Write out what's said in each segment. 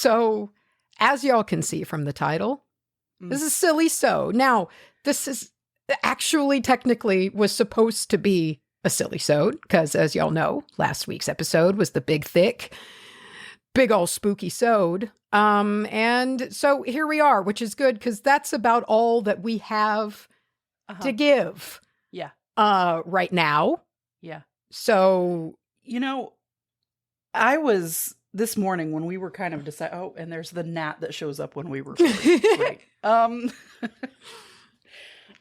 So, as y'all can see from the title, this is Sillysode. Now, this is actually technically was supposed to be a Sillysode, because as y'all know, last week's episode was the big, thick, big old spooky-sode. And so here we are, which is good, because that's about all that we have to give. Yeah. Right now. Yeah. So, I was this morning when we were kind of deciding. Oh, and there's the gnat that shows up when we were right.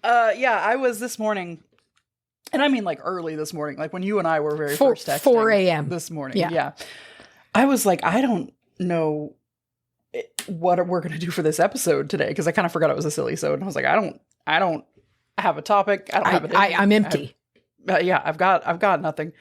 I was this morning, and I mean like early this morning, like when you and I were very first texting 4 a.m. this morning. Yeah. I was like, I don't know what we're going to do for this episode today, because I kind of forgot it was a Sillysode, and I was like, I don't have a topic. I don't have I'm empty. I've got nothing.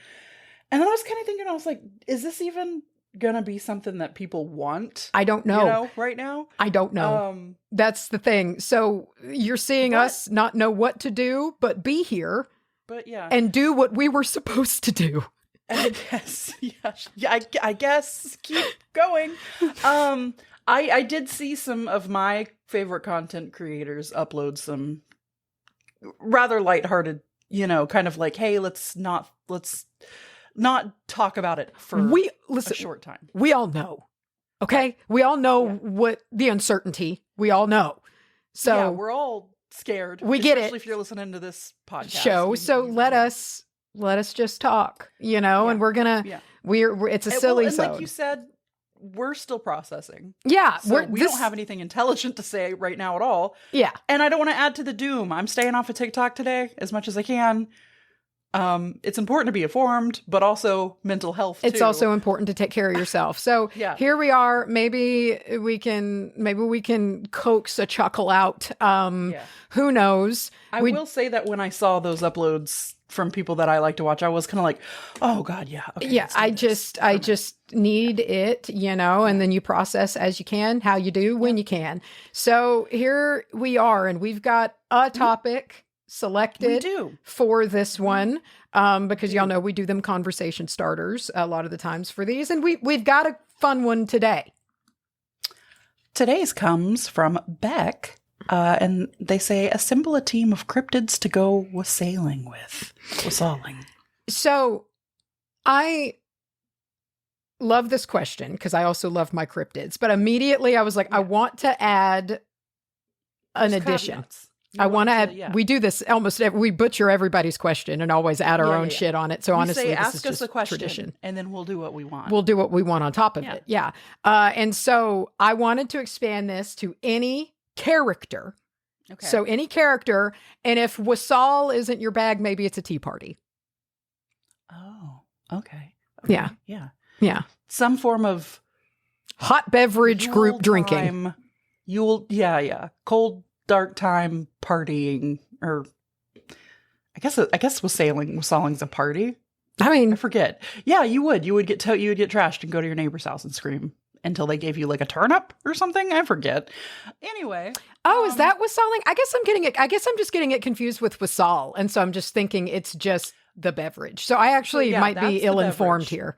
And then I was kind of thinking, I was like, is this even gonna be something that people want? I don't know. Right now? I don't know. That's the thing. So you're seeing us not know what to do, but be here. But yeah. And do what we were supposed to do. I guess. Yeah. I guess. Keep going. I did see some of my favorite content creators upload some rather lighthearted, kind of like, hey, let's not talk about it for a short time. We all know. Okay? We all know what the uncertainty. We all know. So yeah, we're all scared. We get it. Especially if you're listening to this podcast. Show. So let us just talk, and we're gonna it's a Sillysode. And like you said, we're still processing. Yeah. So we don't have anything intelligent to say right now at all. Yeah. And I don't want to add to the doom. I'm staying off of TikTok today as much as I can. It's important to be informed, but also mental health too. It's also important to take care of yourself. So here we are. Maybe we can coax a chuckle out. Who knows? I will say that when I saw those uploads from people that I like to watch, I was kind of like, oh God, yeah. Okay, yeah, I just need it, and then you process as you can, how you do, when you can. So here we are, and we've got a topic selected for this one, because y'all know we do them conversation starters a lot of the times for these, and we've got a fun one today. Today's comes from Beck. And they say, assemble a team of cryptids to go wassailing with. Wassailing. So I love this question because I also love my cryptids. But immediately I was like, I want to add an addition. I want to add, we do this almost, we butcher everybody's question and always add our own shit on it. So honestly, this is just a question, tradition. And then we'll do what we want. We'll do what we want on top of it. Yeah. And so I wanted to expand this to any character. Okay. So any character, and if wassail isn't your bag, maybe it's a tea party. Oh, okay. Yeah. Yeah. Some form of hot beverage group drinking. Cold, dark time partying, or I guess wassailing's a party. I mean, I forget. Yeah, you would get trashed and go to your neighbor's house and scream until they gave you like a turnip or something. I forget. Anyway. Oh, is that wassailing? I guess I'm just getting it confused with wassail. And so I'm just thinking it's just the beverage. So I actually might be ill-informed here.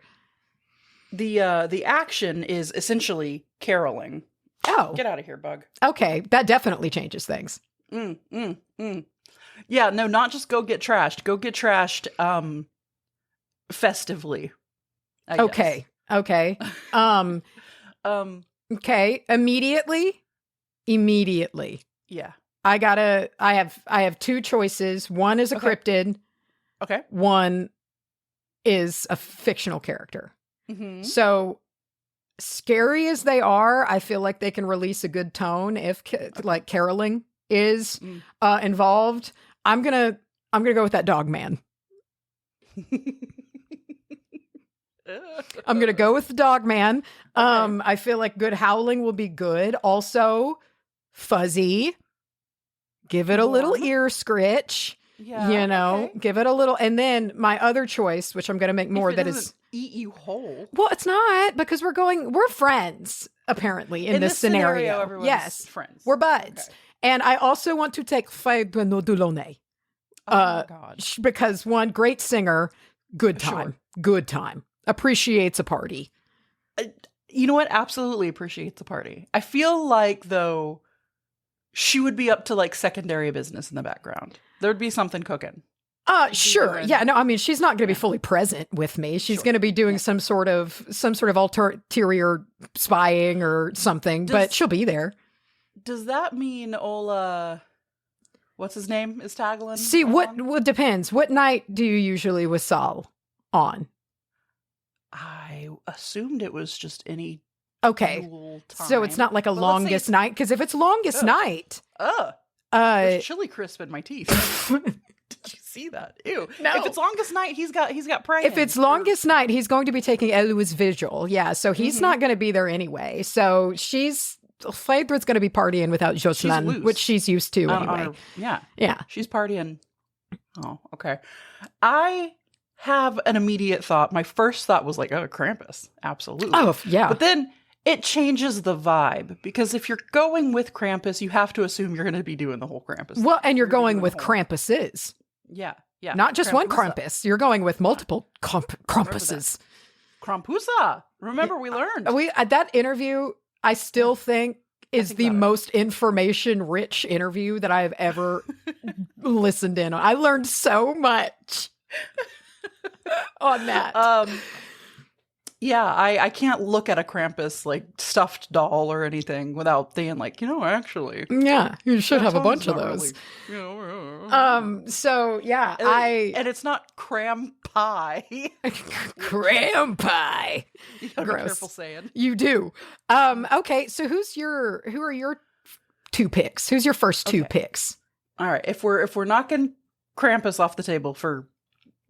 The action is essentially caroling. Oh. Get out of here, bug. Okay. That definitely changes things. Yeah, no, not just go get trashed. Go get trashed festively. Okay. Okay. Okay. Immediately. Yeah. I have two choices. One is a cryptid. Okay. One is a fictional character. Mm-hmm. So scary as they are, I feel like they can release a good tone if like caroling is involved. I'm gonna go with that dog man. I'm going to go with the dog man. Okay. I feel like good howling will be good. Also, fuzzy. Give it a little ear scritch. Yeah, give it a little. And then my other choice, which I'm going to make more, that is eat you whole. Well, it's not, because we're friends apparently in this scenario. Everyone's friends. We're buds. Okay. And I also want to take Feuille de Nodulone. Oh my God. Because one, great singer, good time. Appreciates a party. you know what? Absolutely appreciate the party. I feel like, though, she would be up to like secondary business in the background. There'd be something cooking. Sure. Yeah. No, I mean, she's not going to be fully present with me. She's going to be doing some sort of ulterior spying or something, but she'll be there. Does that mean Ola, what's his name, is tagging? See, what depends. What night do you usually wassal on? I assumed it was just any Okay. time. So it's not like a longest night, because if it's longest night, there's chili crisp in my teeth. Did you see that? Ew. No. If it's longest night, he's got praying. If it's longest night, he's going to be taking Elu's vigil. Yeah, so he's not going to be there anyway. So Phaedra's going to be partying without Jocelyn, which she's used to anyway. Yeah. She's partying. Oh, okay. I have an immediate thought. My first thought was like, oh, Krampus. Absolutely. Oh, yeah. But then it changes the vibe, because if you're going with Krampus, you have to assume you're going to be doing the whole Krampus. Well, and you're going with Krampuses. Yeah. Not just one Krampus. You're going with multiple Krampuses. Krampusa. Remember, we learned. That interview, I still think is the most information-rich interview that I've ever listened in on. I learned so much on that. Yeah, I can't look at a Krampus like stuffed doll or anything without thinking like, actually. Yeah, you should have a bunch of those. So yeah, and it's not cram pie. Cram pie. You gotta be careful saying. You do. Okay, so who are your two picks? Who's your first two picks? All right, if we're knocking Krampus off the table for,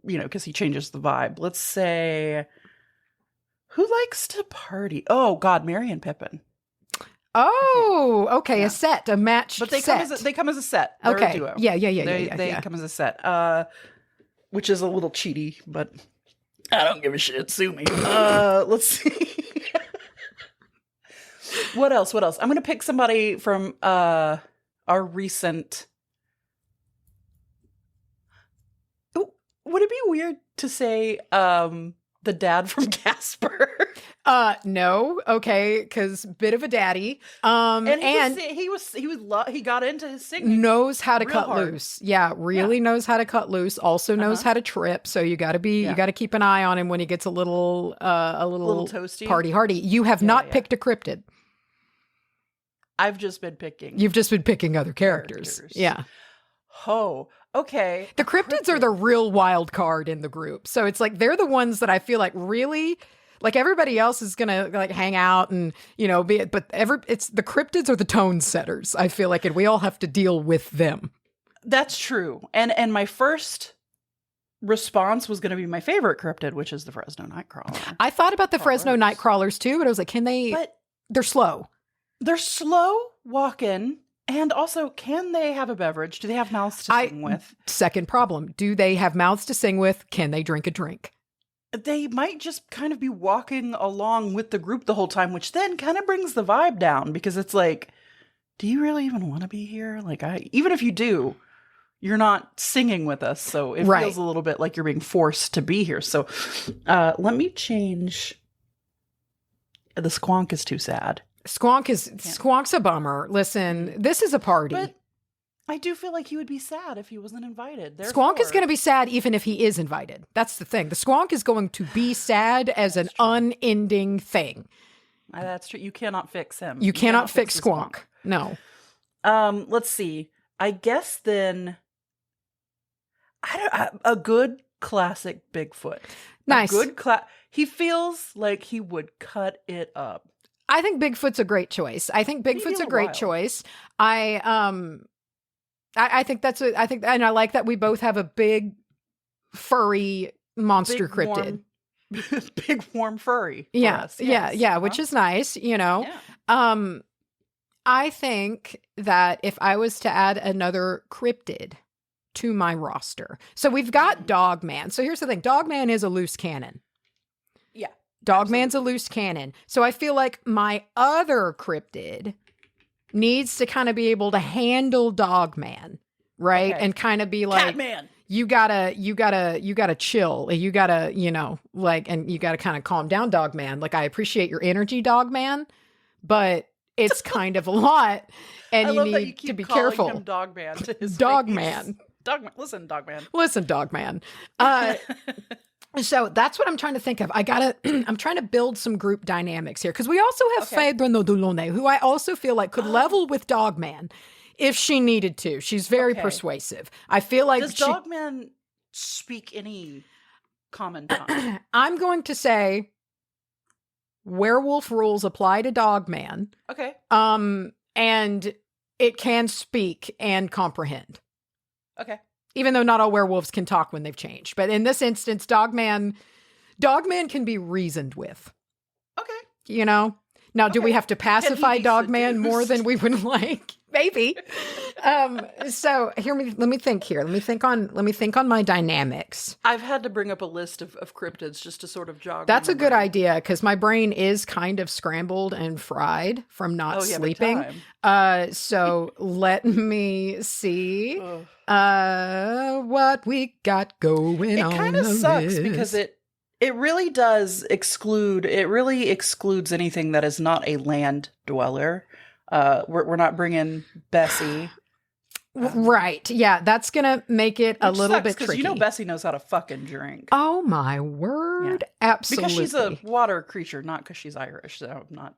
because he changes the vibe, let's say, who likes to party? Oh God, Merry and Pippin. Oh, okay, yeah. A matched but they set. They come as a set. They're okay, a duo. Yeah. They come as a set, which is a little cheaty, but I don't give a shit. Sue me. Let's see. What else? I'm gonna pick somebody from our recent. Ooh, would it be weird to say the dad from Casper? No. Okay, because bit of a daddy. And he got into his singing. Knows how to cut loose. Yeah, really knows how to cut loose. Also knows how to trip. So you got to keep an eye on him when he gets a little toasty, party hardy. You have not picked a cryptid. I've just been picking. You've just been picking other characters. Yeah. Oh, okay. The cryptids are the real wild card in the group. So it's like they're the ones that I feel like really, like everybody else is gonna like hang out and it's the cryptids are the tone setters. I feel like, and we all have to deal with them. That's true. And my first response was going to be my favorite cryptid, which is the Fresno Nightcrawler. I thought about the Fresno Nightcrawlers too, but I was like, they're slow. They're slow walking. And also, can they have a beverage? Do they have mouths to sing with? Second problem. Do they have mouths to sing with? Can they drink a drink? They might just kind of be walking along with the group the whole time, which then kind of brings the vibe down, because it's like, do you really even want to be here? Like, even if you do, you're not singing with us. So it feels a little bit like you're being forced to be here. So let me change. The squonk is too sad. Squonk's a bummer. Listen, this is a party. But I do feel like he would be sad if he wasn't invited. Squonk is going to be sad even if he is invited. That's the thing. The Squonk is going to be sad as an unending thing. That's true. You cannot fix him. You cannot fix Squonk. No. Let's see. I guess then a good classic Bigfoot. Nice. He feels like he would cut it up. I think Bigfoot's a great choice. I think I think and I like that we both have a big furry monster cryptid. Big warm furry. Yeah. Us. Yes. Yeah, which is nice, Yeah. I think that if I was to add another cryptid to my roster. So we've got Dogman. So here's the thing. Dogman is a loose cannon. Yeah. Dogman's a loose cannon. So I feel like my other cryptid needs to kind of be able to handle Dogman, right? Okay. And kind of be like... Catman! you gotta chill. You gotta, and you gotta kind of calm down, dog man. Like, I appreciate your energy, dog man, but it's kind of a lot, and I you love need that you keep to be calling careful. him dog man to his Dog face. man. Dog man. Listen, dog man. Listen, dog man. So that's what I'm trying to think of. I'm trying to build some group dynamics here, because we also have Phaedra Nodulone, who I also feel like could level with Dogman if she needed to. She's very persuasive. I feel like does Dogman speak any common tongue? I'm going to say werewolf rules apply to Dogman. Okay. And it can speak and comprehend. Okay. Even though not all werewolves can talk when they've changed. But in this instance, Dogman can be reasoned with. Okay. Now, do we have to pacify Dogman more than we would like? Maybe. So let me think here. Let me think on my dynamics. I've had to bring up a list of cryptids just to sort of jog. That's a good idea, because my brain is kind of scrambled and fried from not sleeping. So let me see what we got going on. It kind of sucks because it really does exclude. It really excludes anything that is not a land dweller. We're not bringing Bessie. Right. Yeah, that's going to make it a little bit tricky. Because Bessie knows how to fucking drink. Oh, my word. Yeah. Absolutely. Because she's a water creature, not because she's Irish. So I'm not,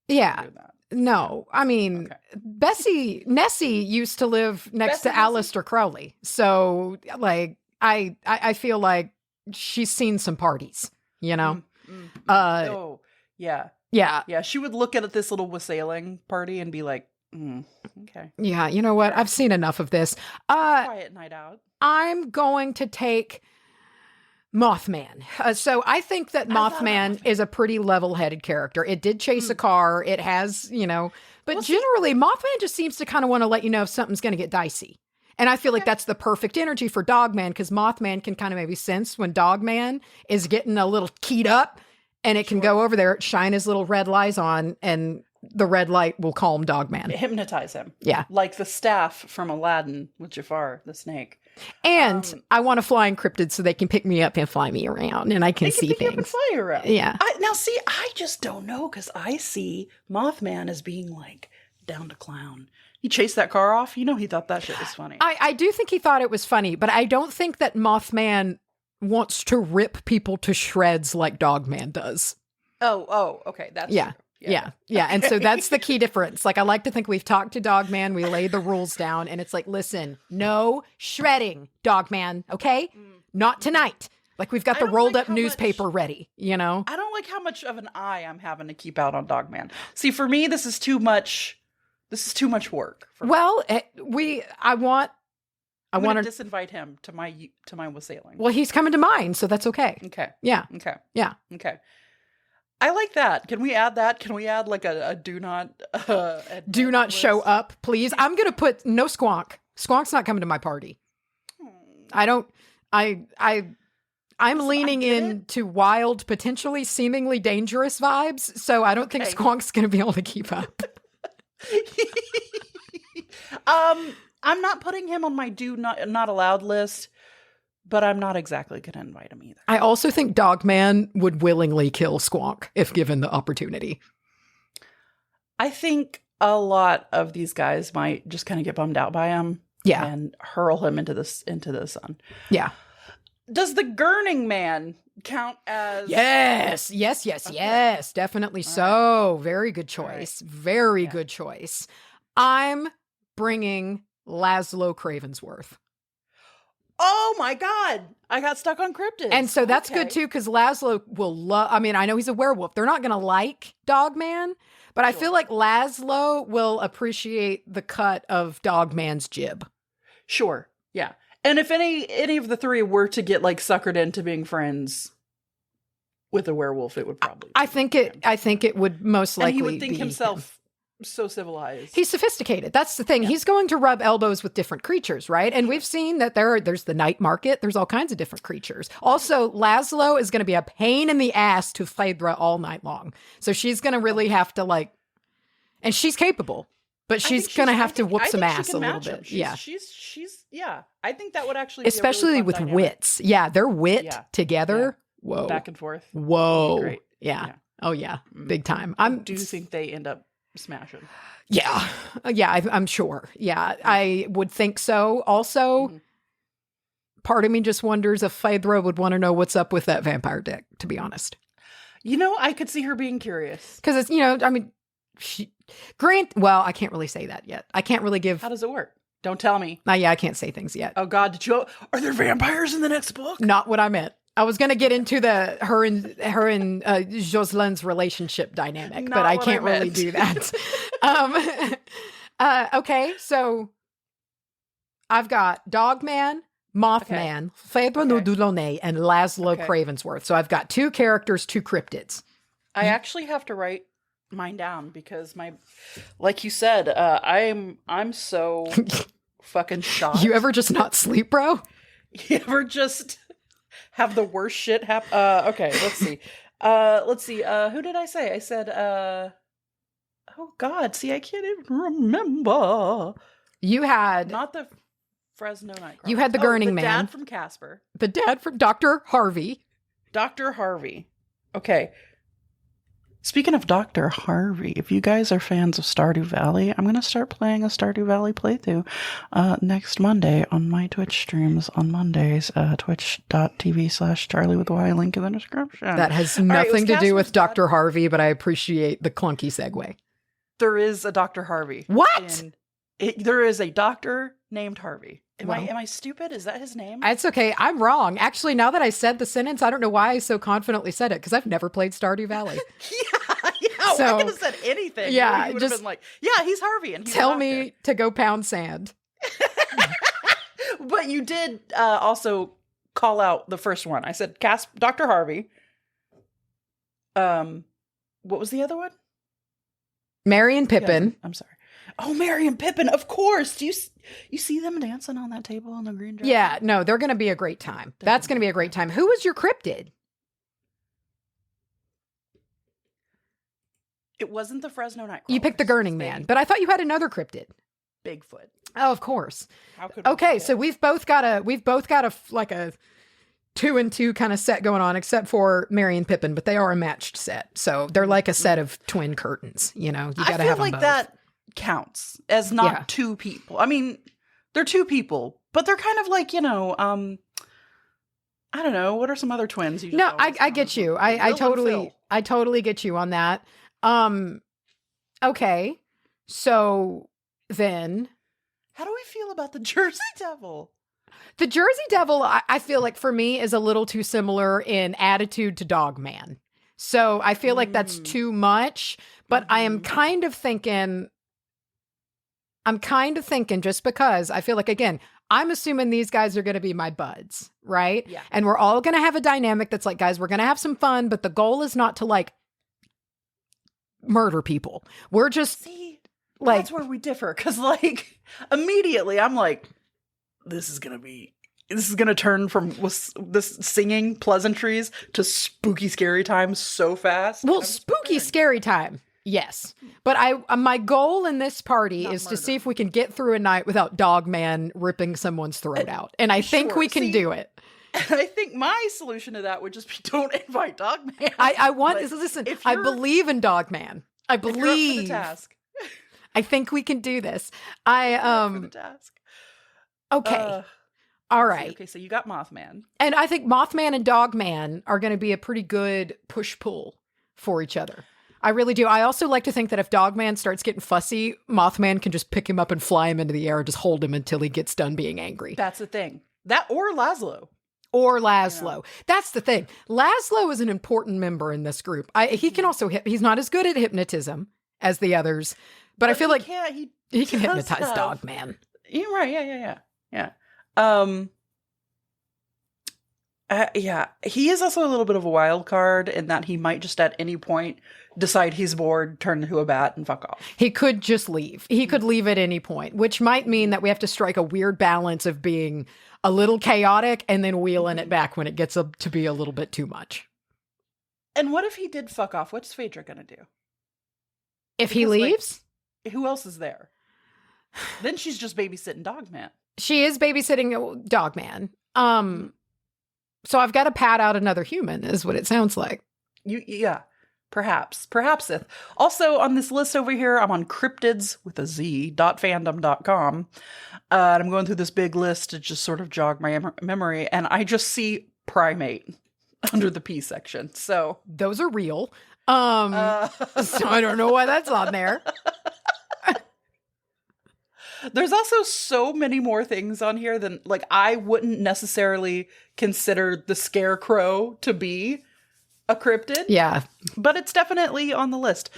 Yeah. No, I mean, okay. Nessie used to live next to Aleister Crowley. So, like, I feel like she's seen some parties, Yeah. Yeah, she would look at this little wassailing party and be like, okay. Yeah, you know what? I've seen enough of this. Quiet night out. I'm going to take Mothman. So I think that Mothman is a pretty level-headed character. It did chase a car. It has, but generally Mothman just seems to kind of want to let you know if something's going to get dicey. And I feel like that's the perfect energy for Dogman, because Mothman can kind of maybe sense when Dogman is getting a little keyed up. And it can go over there, shine his little red lights on, and the red light will calm Dogman. Hypnotize him. Yeah. Like the staff from Aladdin with Jafar, the snake. And I want a flying cryptid so they can pick me up and fly me around, and I can see things. Pick you up and fly you around. Yeah. I just don't know, because I see Mothman as being like down to clown. He chased that car off. He thought that shit was funny. I do think he thought it was funny, but I don't think that Mothman wants to rip people to shreds like Dogman does. Oh, okay. That's yeah. True. Yeah. Okay. And so that's the key difference. Like, I like to think we've talked to Dogman, we lay the rules down, and it's like, listen, no shredding, Dogman, okay? Not tonight. Like, we've got the rolled up newspaper ready, I don't like how much of an eye I'm having to keep out on Dogman. See, for me, this is too much work. Well, I want to disinvite him to my wassailing. Well, he's coming to mine, so that's okay. Okay. Yeah. Okay. Yeah. Okay. I like that. Can we add that? Can we add like a do not show up, please? I'm gonna put no Squonk. Squonk's not coming to my party. I'm leaning into wild, potentially seemingly dangerous vibes, so I don't think Squonk's gonna be able to keep up. I'm not putting him on my not allowed list, but I'm not exactly going to invite him either. I also think Dogman would willingly kill Squonk if given the opportunity. I think a lot of these guys might just kind of get bummed out by him. Yeah. And hurl him into the sun. Yeah. Does the Gurning Man count as... Yes. Definitely so. Right. Very good choice. Right. Very good choice. I'm bringing Laszlo Cravensworth. Oh my God. I got stuck on cryptids. And so that's good too, because Laszlo will love... I mean, I know he's a werewolf. They're not going to like Dogman, but I feel like Laszlo will appreciate the cut of Dogman's jib. Sure. Yeah. And if any of the three were to get like suckered into being friends with a werewolf, it would probably... I think it would most likely be... And he would think himself so civilized. He's sophisticated. That's the thing. Yeah. He's going to rub elbows with different creatures, right? And we've seen that there's the night market. There's all kinds of different creatures. Also, Laszlo is going to be a pain in the ass to Phaedra all night long. So she's going to really have to and she's capable. But she's going to have to whoop some ass a little bit. She's yeah. I think that would actually be especially a really fun with dynamic. wits. Yeah, their wit together. Whoa. Back and forth. Whoa. Great. Yeah. Oh yeah. Big time. I do think they end up smashing. Yeah. Yeah, I'm sure. Yeah, I would think so. Also, part of me just wonders if Phaedra would want to know what's up with that vampire dick, to be honest. You know, I could see her being curious. Because it's, you know, I mean, well, I can't really say that yet. I can't really give. How does it work? Don't tell me. Yeah, I can't say things yet. Oh God, are there vampires in the next book? Not what I meant. I was going to get into her and Jocelyn's relationship dynamic, but I can't really do that. Okay, so I've got Dogman, Mothman, Phaedra Delaunay, and Laszlo Cravensworth. So I've got 2 characters, 2 cryptids. I actually have to write mine down because like you said, I'm so fucking shocked. You ever just not sleep, bro? You ever just have the worst shit happen? Okay, let's see. Who did I say? I said, oh God, see, I can't even remember. You had... Not the Fresno Nightcrawler. You had the Gurning Man. The dad from Casper. The dad from Dr. Harvey. Dr. Harvey. Okay. Speaking of Dr. Harvey, if you guys are fans of Stardew Valley, I'm going to start playing a Stardew Valley playthrough next Monday on my Twitch streams on Mondays, twitch.tv/Charlye with Y, link in the description. That has nothing to do with Dr. Harvey, but I appreciate the clunky segue. There is a Dr. Harvey. What? There is a doctor named Harvey. Am I stupid? Is that his name? It's okay. I'm wrong. Actually, now that I said the sentence, I don't know why I so confidently said it, because I've never played Stardew Valley. Yeah, so, I could have said anything. Yeah, you would have been like, yeah, he's Harvey. And he's tell me to go pound sand. But you did also call out the first one. I said, Dr. Harvey. What was the other one? Merry and Pippin. Yeah, I'm sorry. Oh, Merry and Pippin, of course. Do you see them dancing on that table in the green dress? Yeah, no, they're going to be a great time. That's going to be a great time. Who was your cryptid? It wasn't the Fresno Nightcrawler. You picked the Gurning Man, but I thought you had another cryptid. Bigfoot. Oh, of course. How could we okay, so we've both got a like a 2 and 2 kind of set going on, except for Merry and Pippin, but they are a matched set. So they're like a set of twin curtains, you know. You got to have them both. That counts as not 2 people. I mean, they're 2 people, but they're kind of like, you know, I don't know, what are some other twins you just I get you. I totally get you on that. Okay. So then how do we feel about the Jersey Devil? The Jersey Devil, I feel like for me is a little too similar in attitude to Dogman. So I feel like that's too much, but I am kind of thinking just because I feel like, again, I'm assuming these guys are going to be my buds, right? Yeah. And we're all going to have a dynamic that's like, guys, we're going to have some fun, but the goal is not to like murder people. We're just like, that's where we differ. Cause like immediately I'm like, this is going to turn from this singing pleasantries to spooky scary time so fast. Well, spooky scary time. Yes. But my goal in this party is to see if we can get through a night without Dogman ripping someone's throat out. And I think we can do it. And I think my solution to that would just be don't invite Dogman. I want this. Listen, I believe in Dogman. I believe. If you're up for the task. I think we can do this. For the task. Okay. All right. Okay, so you got Mothman. And I think Mothman and Dogman are going to be a pretty good push-pull for each other. I really do. I also like to think that if Dogman starts getting fussy, Mothman can just pick him up and fly him into the air and just hold him until he gets done being angry. That's the thing. That or Laszlo. Yeah. That's the thing. Laszlo is an important member in this group. He can also he's not as good at hypnotism as the others, but I feel like he can hypnotize Dogman. You're right. Yeah. Yeah, he is also a little bit of a wild card in that he might just at any point decide he's bored, turn into a bat, and fuck off. He could just leave. He could leave at any point, which might mean that we have to strike a weird balance of being a little chaotic and then wheeling it back when it gets up to be a little bit too much. And what if he did fuck off? What's Phaedra gonna do? If he leaves? Like, who else is there? Then she's just babysitting Dogman. She is babysitting Dogman. So I've got to pat out another human, is what it sounds like. Yeah, perhaps. Also on this list over here, I'm on cryptids with a Z, .fandom.com. And I'm going through this big list to just sort of jog my memory. And I just see primate under the P section. So those are real. So I don't know why that's on there. There's also so many more things on here than, like, I wouldn't necessarily consider the scarecrow to be a cryptid. Yeah. But it's definitely on the list.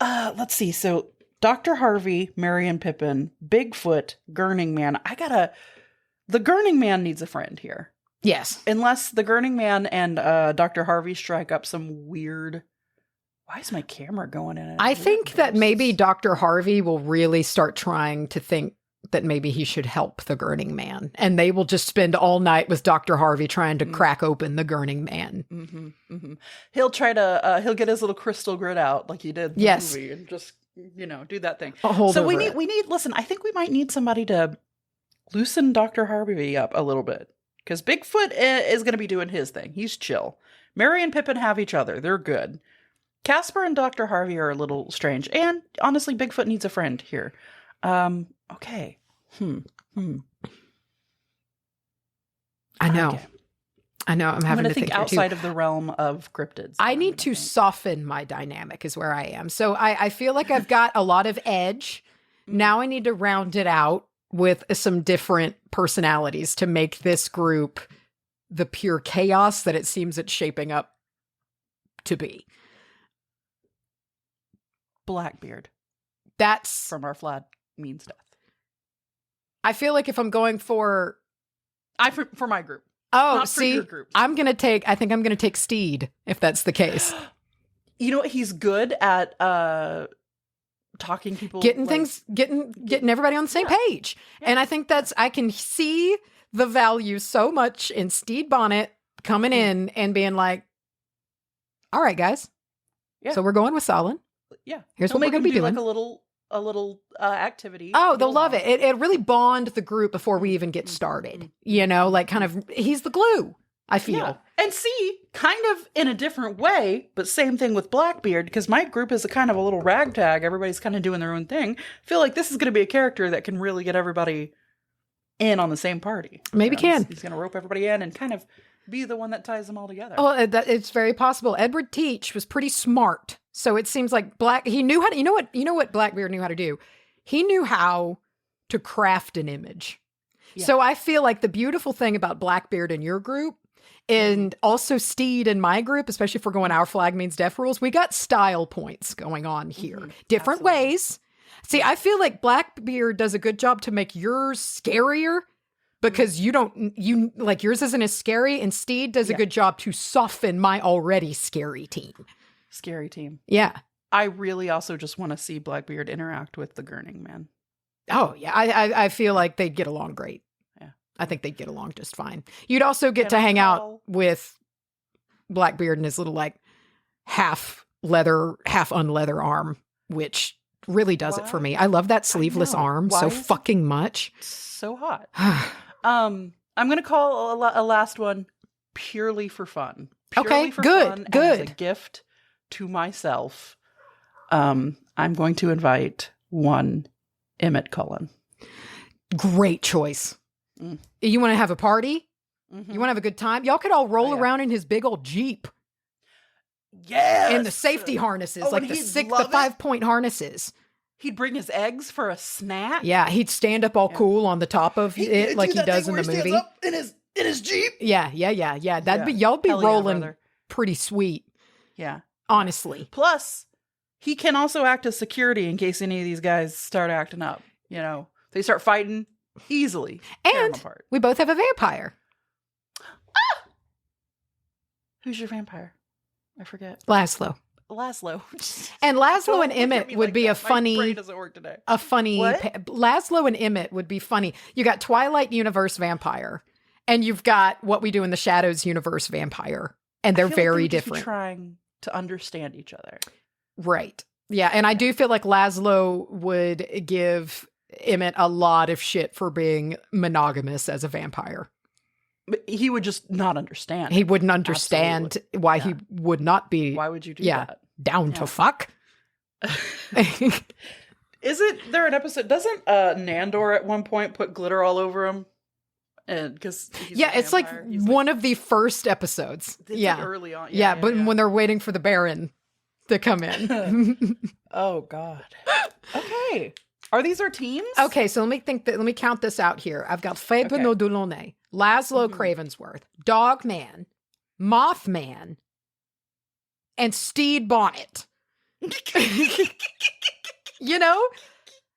Let's see. So Dr. Harvey, Merry and Pippin, Bigfoot, Gurning Man. The Gurning Man needs a friend here. Yes. Unless the Gurning Man and Dr. Harvey strike up some weird... Why is my camera going in? I think that maybe Dr. Harvey will really start trying to think that maybe he should help the Gurning Man. And they will just spend all night with Dr. Harvey trying to crack open the Gurning Man. Mm-hmm, mm-hmm. He'll try to, he'll get his little crystal grid out like he did in the movie and just, do that thing. So we need, listen, I think we might need somebody to loosen Dr. Harvey up a little bit. Because Bigfoot is going to be doing his thing. He's chill. Mary and Pippin have each other. They're good. Casper and Dr. Harvey are a little strange. And honestly, Bigfoot needs a friend here. Okay. I know. Okay. I'm having to think outside of the realm of cryptids. I need to soften my dynamic is where I am. So I feel like I've got a lot of edge. Now I need to round it out with some different personalities to make this group the pure chaos that it seems it's shaping up to be. Blackbeard. That's from Our Flag Means Death. I feel like if I'm going for my group. Oh, not see, for your group. I think I'm gonna take Steed if that's the case. You know what? He's good at talking people, getting everybody on the same page. Yeah. And I think I can see the value so much in Steed Bonnet coming in and being like, all right, guys. Yeah. So we're going with Solon. Yeah. Here's what we're going to be doing. Like a little activity. Oh, they'll love it. It really bond the group before we even get started. Like kind of, he's the glue, I feel. Yeah. And see, kind of in a different way, but same thing with Blackbeard, because my group is a kind of a little ragtag. Everybody's kind of doing their own thing. I feel like this is going to be a character that can really get everybody in on the same party. Maybe can. He's going to rope everybody in and kind of be the one that ties them all together. Oh, it's very possible. Edward Teach was pretty smart. So it seems like he knew how to, you know what Blackbeard knew how to do? He knew how to craft an image. Yeah. So I feel like the beautiful thing about Blackbeard in your group and also Steed in my group, especially if we're going Our Flag Means Death rules, we got style points going on here. Mm-hmm. Different ways. See, I feel like Blackbeard does a good job to make yours scarier because yours isn't as scary, and Steed does a good job to soften my already scary team. Scary team. Yeah. I really also just want to see Blackbeard interact with the Gurning Man. Oh, yeah. I feel like they'd get along great. Yeah. I think they'd get along just fine. You'd also get to hang out with Blackbeard and his little, like, half leather, half unleather arm, which really does it for me. I love that sleeveless arm so fucking much. So hot. I'm going to call a last one purely for fun. Okay, good. As a gift to myself, I'm going to invite one Emmett Cullen. Great choice. You want to have a party? Mm-hmm. You want to have a good time? Y'all could all roll around in his big old Jeep. Yes. And the safety harnesses, like the 5-point harnesses. He'd bring his eggs for a snack. Yeah, he'd stand up all cool on the top of it like he does in the movie. Stands up in his Jeep. Yeah. Y'all be rolling pretty sweet. Yeah. Honestly. Plus, he can also act as security in case any of these guys start acting up. They start fighting easily. And we both have a vampire. Ah! Who's your vampire? I forget. Laszlo. And Laszlo and Emmett would be a funny. My brain doesn't work today. Laszlo and Emmett would be funny. You got Twilight Universe vampire, and you've got What We Do in the Shadows universe vampire, and they're very different. Trying to understand each other, right? Yeah, and I do feel like Laszlo would give Emmett a lot of shit for being monogamous as a vampire. But he would just not understand. He wouldn't understand why he would not be. Why would you do that? Down to fuck. Isn't there an episode? Doesn't Nandor at one point put glitter all over him? And because it's like one of the first episodes. It's like early on. But when they're waiting for the Baron to come in. Oh God. Okay. Are these our teams? Okay, so let me count this out here. I've got Fabre no Delaunay, Laszlo Cravensworth, Dogman, Mothman, and Steed Bonnet. You know?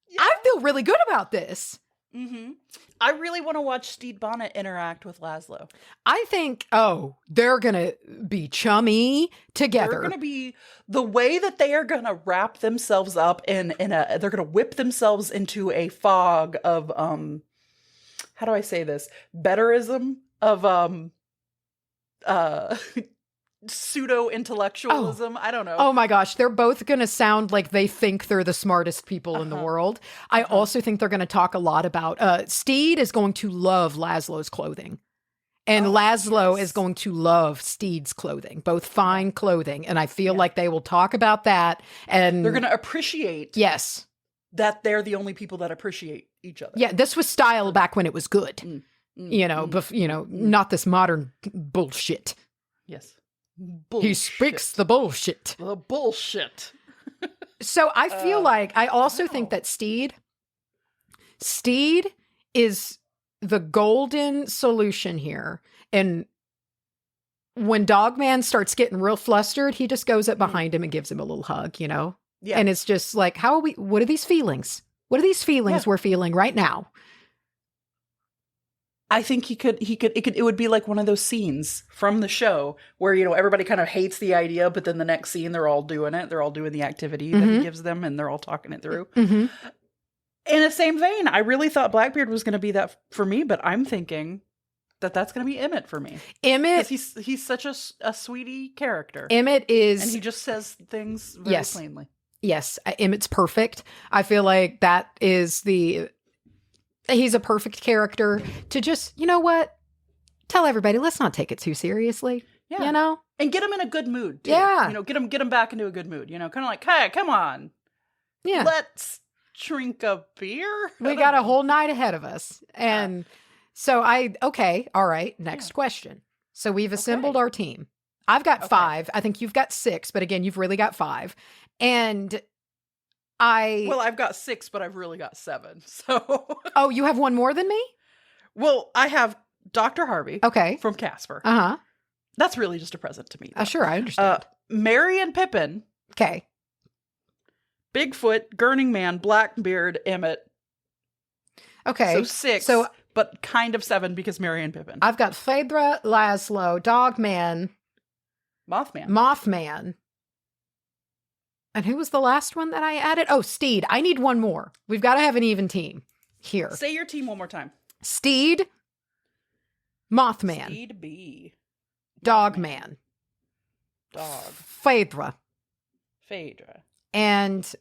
Yeah. I feel really good about this. Mm-hmm. I really want to watch Steed Bonnet interact with Laszlo. I think, they're going to be chummy together. They're going to be, the way that they are going to wrap themselves up they're going to whip themselves into a fog of, how do I say this? Betterism of, pseudo-intellectualism. I don't know. Oh my gosh. They're both going to sound like they think they're the smartest people in the world. I also think they're going to talk a lot about Steed is going to love Laszlo's clothing. And Laszlo is going to love Steed's clothing, both fine clothing. And I feel like they will talk about that. And they're going to appreciate that they're the only people that appreciate each other. Yeah, this was style back when it was good. Not this modern bullshit. Yes. Bullshit. He speaks the bullshit. The bullshit. So I feel like, I also think that Steed is the golden solution here. And when Dogman starts getting real flustered, he just goes up behind him and gives him a little hug, you know? Yeah. And it's just like, what are these feelings? What are these feelings we're feeling right now? I think it would be like one of those scenes from the show where, everybody kind of hates the idea, but then the next scene, they're all doing it. They're all doing the activity that he gives them and they're all talking it through. Mm-hmm. In the same vein, I really thought Blackbeard was going to be that for me, but I'm thinking that that's going to be Emmett for me. Emmett. He's such a sweetie character. Emmett is. And he just says things very plainly. Yes. Emmett's perfect. I feel like that is he's a perfect character to just, you know what? Tell everybody, let's not take it too seriously. Yeah. You know? And get him in a good mood, too. Yeah. Get him back into a good mood. Kind of like, hey, come on. Yeah. Let's drink a beer. We got a whole night ahead of us. And so all right, next question. So we've assembled our team. I've got 5. I think you've got 6, but again, you've really got 5. And I've got 6, but I've really got 7. So. Oh, you have one more than me? Well, I have Dr. Harvey. Okay. From Casper. Uh-huh. That's really just a present to me. Sure, I understand. Mary and Pippin. Okay. Bigfoot, Gurning Man, Blackbeard, Emmett. Okay. So 6, but kind of 7 because Mary and Pippin. I've got Phaedra, Laszlo, Dogman. Mothman. And who was the last one that I added? Oh, Steed. I need one more. We've got to have an even team here. Say your team one more time. Steed, Mothman. Steed B. Dogman. Phaedra. And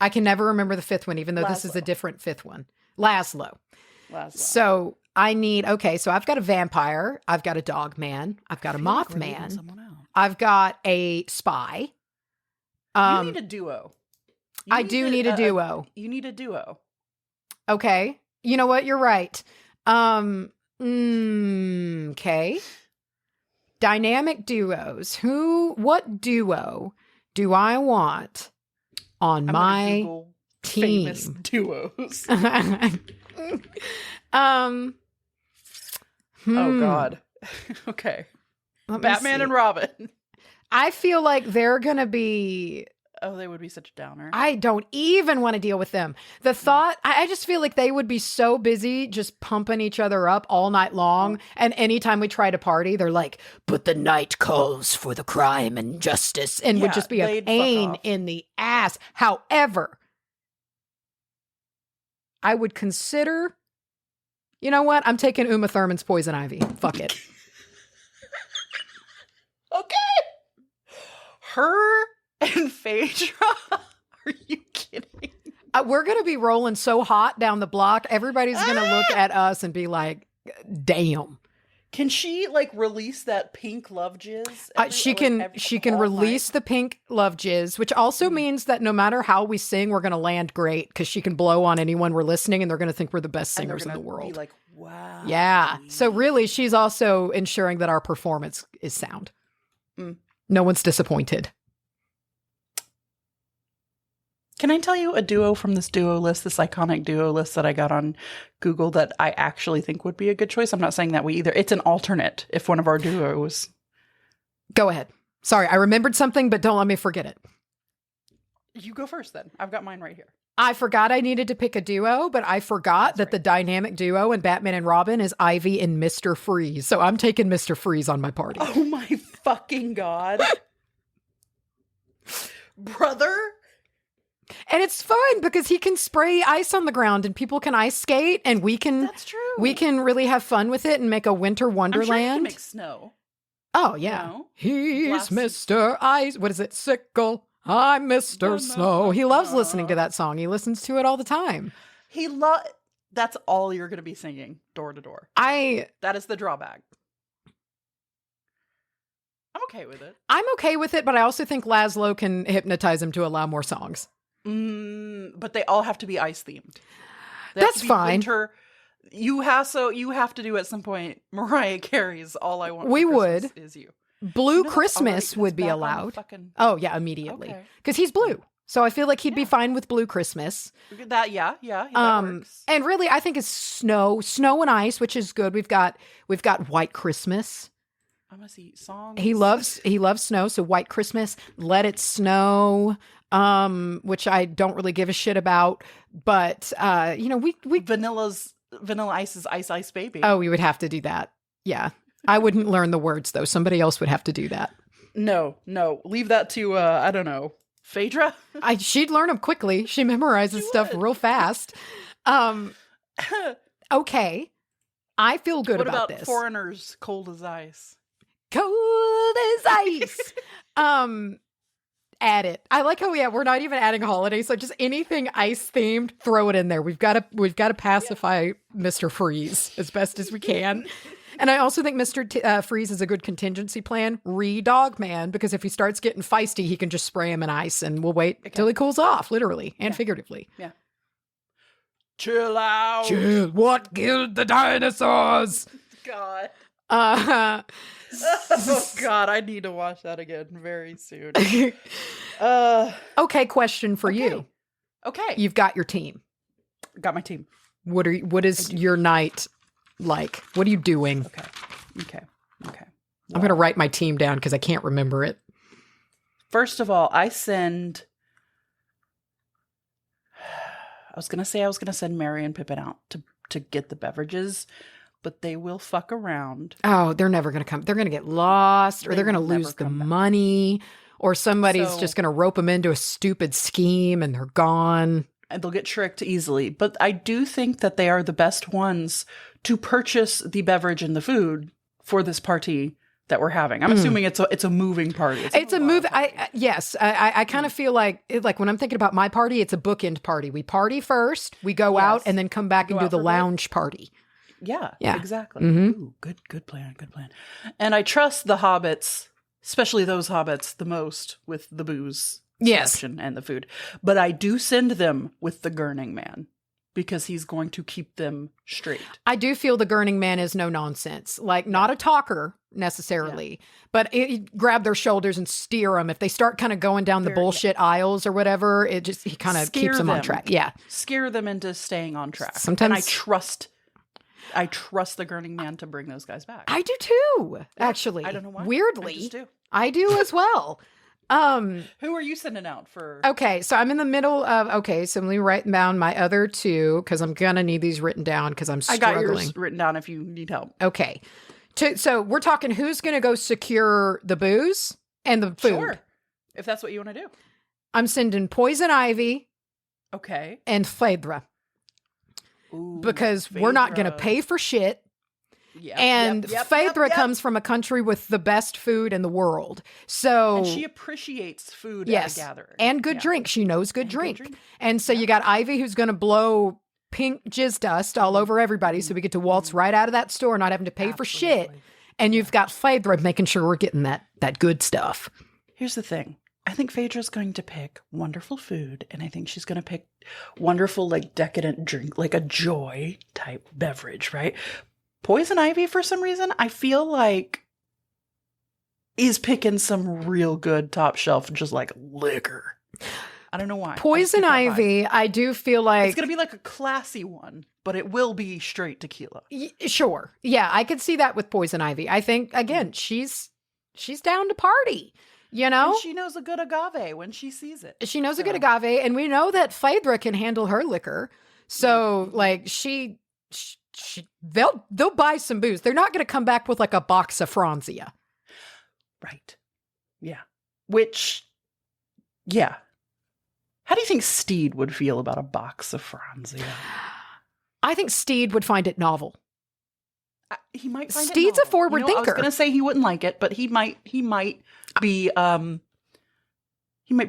I can never remember the 5th one, even though this is a different 5th one. Laszlo. So I need, so I've got a vampire. I've got a Dogman. I've got a Mothman. I've got a spy. You need a duo. I do need a duo. You need a duo. Okay. You know what? You're right. Okay. Dynamic duos. What duo do I want on my team? Famous duos. Oh God. Okay. Batman and Robin. I feel like they're going to be... Oh, they would be such a downer. I don't even want to deal with them. The thought, I just feel like they would be so busy just pumping each other up all night long. And anytime we try to party, they're like, but the night calls for the crime and justice, and would just be a pain in the ass. However, I would consider, you know what? I'm taking Uma Thurman's Poison Ivy. Fuck it. Okay. Her and Phaedra? Are you kidding? We're going to be rolling so hot down the block. Everybody's going to look at us and be like, damn. Can she like release that pink love jizz? She can release the pink love jizz, which also means that no matter how we sing, we're going to land great because she can blow on anyone we're listening and they're going to think we're the best singers in the world. Be like, wow. Yeah. So really, she's also ensuring that our performance is sound. No one's disappointed. Can I tell you a duo from this iconic duo list that I got on Google that I actually think would be a good choice? I'm not saying that we either. It's an alternate if one of our duos. Go ahead. Sorry, I remembered something, but don't let me forget it. You go first then. I've got mine right here. I forgot I needed to pick a duo, but I forgot that the dynamic duo in Batman and Robin is Ivy and Mr. Freeze. So I'm taking Mr. Freeze on my party. Oh my fucking God. Brother? And it's fun because he can spray ice on the ground and people can ice skate and we can That's true. We can really have fun with it and make a winter wonderland. I'm sure he can make snow. Oh yeah. You know? He's Mr. Ice. What is it? Sickle. I'm Mr. Snow. He loves listening to that song. He listens to it all the time. That's all you're going to be singing door to door. That is the drawback. I'm okay with it. I'm okay with it, but I also think Laszlo can hypnotize him to allow more songs. But they all have to be ice themed. That's fine. Winter. You have to do at some point Mariah Carey's "All I Want." We for would. Christmas Is You. Blue Christmas would be allowed. Oh yeah, immediately because he's blue. So I feel like he'd be fine with Blue Christmas. That works. And really, I think it's snow and ice, which is good. We've got White Christmas. I'm gonna see songs. He loves snow, so White Christmas, Let It Snow, which I don't really give a shit about, but we Vanilla Ice's Ice Baby. Oh, we would have to do that. Yeah. I wouldn't learn the words though. Somebody else would have to do that. No. Leave that to I don't know, Phaedra? She'd learn them quickly. She memorizes stuff real fast. Okay. I feel good about this. What about Foreigners, Cold as Ice? Cold as ice. Add it. I like how we're not even adding holidays, so just anything ice themed, throw it in there. We've got to pacify Mr. Freeze as best as we can. And I also think Mr. Freeze is a good contingency plan. Dog Man, because if he starts getting feisty, he can just spray him in ice, and we'll wait till he cools off, literally and figuratively. Yeah. Chill out. Chill. What killed the dinosaurs? God. Oh God, I need to watch that again very soon. Okay, question for you. Okay. You've got your team. Got my team. What is your night like? What are you doing? Okay. I'm going to write my team down because I can't remember it. First of all, I was going to send Mary and Pippin out to get the beverages, but they will fuck around. Oh, they're never going to come. They're going to get lost, or they're going to lose the money, or somebody's just going to rope them into a stupid scheme and they're gone. And they'll get tricked easily. But I do think that they are the best ones to purchase the beverage and the food for this party that we're having. I'm assuming it's a moving party. It's a move. I kind of feel like when I'm thinking about my party, it's a bookend party. We party first, we go out, and then come back and do the lounge party. Yeah, exactly. Mm-hmm. Ooh, good plan. And I trust the hobbits, especially those hobbits, the most with the booze selection and the food. But I do send them with the Gurning Man because he's going to keep them straight. I do feel the Gurning Man is no nonsense. Like, not a talker necessarily, but grab their shoulders and steer them. If they start kind of going down the bullshit aisles or whatever, he kind of keeps them on track. Yeah. Scare them into staying on track. Sometimes. And I trust the Gurning Man to bring those guys back. I do too, actually. I don't know why. Weirdly. I just do. I do as well. Who are you sending out for? Okay, so I'm in the middle of, so let me write down my other two, because I'm going to need these written down because I'm struggling. I got yours written down if you need help. Okay. So we're talking who's going to go secure the booze and the food. Sure, if that's what you want to do. I'm sending Poison Ivy. Okay. And Phaedra. Because we're not going to pay for shit. And Phaedra comes from a country with the best food in the world. So and she appreciates food at a gathering. And good drink. She knows good drink. And so you got Ivy, who's going to blow pink jizz dust all over everybody, so we get to waltz right out of that store, not having to pay for shit. And you've got Phaedra making sure we're getting that good stuff. Here's the thing. I think Phaedra's going to pick wonderful food, and I think she's going to pick wonderful, like, decadent drink, like a joy type beverage, right? Poison Ivy, for some reason, I feel like is picking some real good top shelf, just like liquor. I don't know why. Poison Ivy, I do feel like it's going to be like a classy one, but it will be straight tequila. Sure. Yeah, I could see that with Poison Ivy. I think, again, she's down to party. You know? And she knows a good agave when she sees it. She knows a good agave, and we know that Phaedra can handle her liquor. So, like, they'll buy some booze. They're not going to come back with, like, a box of Franzia. Right. Yeah. Which, yeah. How do you think Steed would feel about a box of Franzia? I think Steed would find it novel. He might find Steed's it a forward thinker. I was going to say he wouldn't like it, but he might be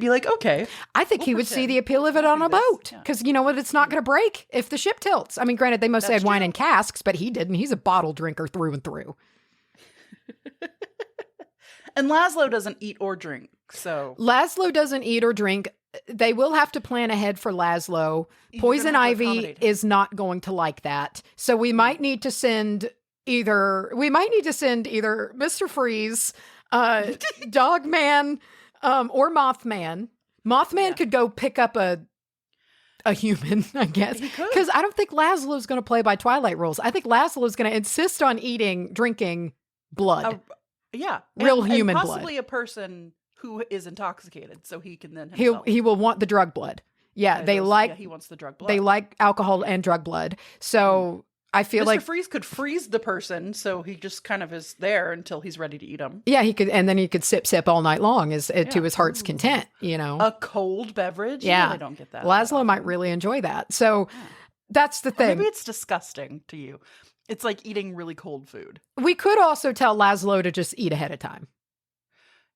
like, okay. I think he would see the appeal of it on a boat, because you know what? It's not going to break if the ship tilts. I mean, granted, they mostly had wine in casks, but he didn't. He's a bottle drinker through and through. And Laszlo doesn't eat or drink, so Laszlo doesn't eat or drink. They will have to plan ahead for Laszlo. Poison Ivy is not going to like that, so we might need to send either Mr. Freeze, Dogman, or Mothman. Mothman could go pick up a human, I guess, because I don't think Laszlo's going to play by Twilight rules. I think Laszlo's going to insist on drinking blood. Real human blood. Possibly a person who is intoxicated, so he can then he will want the drug blood. He wants the drug blood. They like alcohol and drug blood. So I feel like Mr. Freeze could freeze the person, so he just kind of is there until he's ready to eat him. Yeah, he could, and then he could sip all night long to his heart's content. You know, a cold beverage. Yeah, I don't get that. Laszlo might really enjoy that. So that's the thing. Or maybe it's disgusting to you. It's like eating really cold food. We could also tell Laszlo to just eat ahead of time.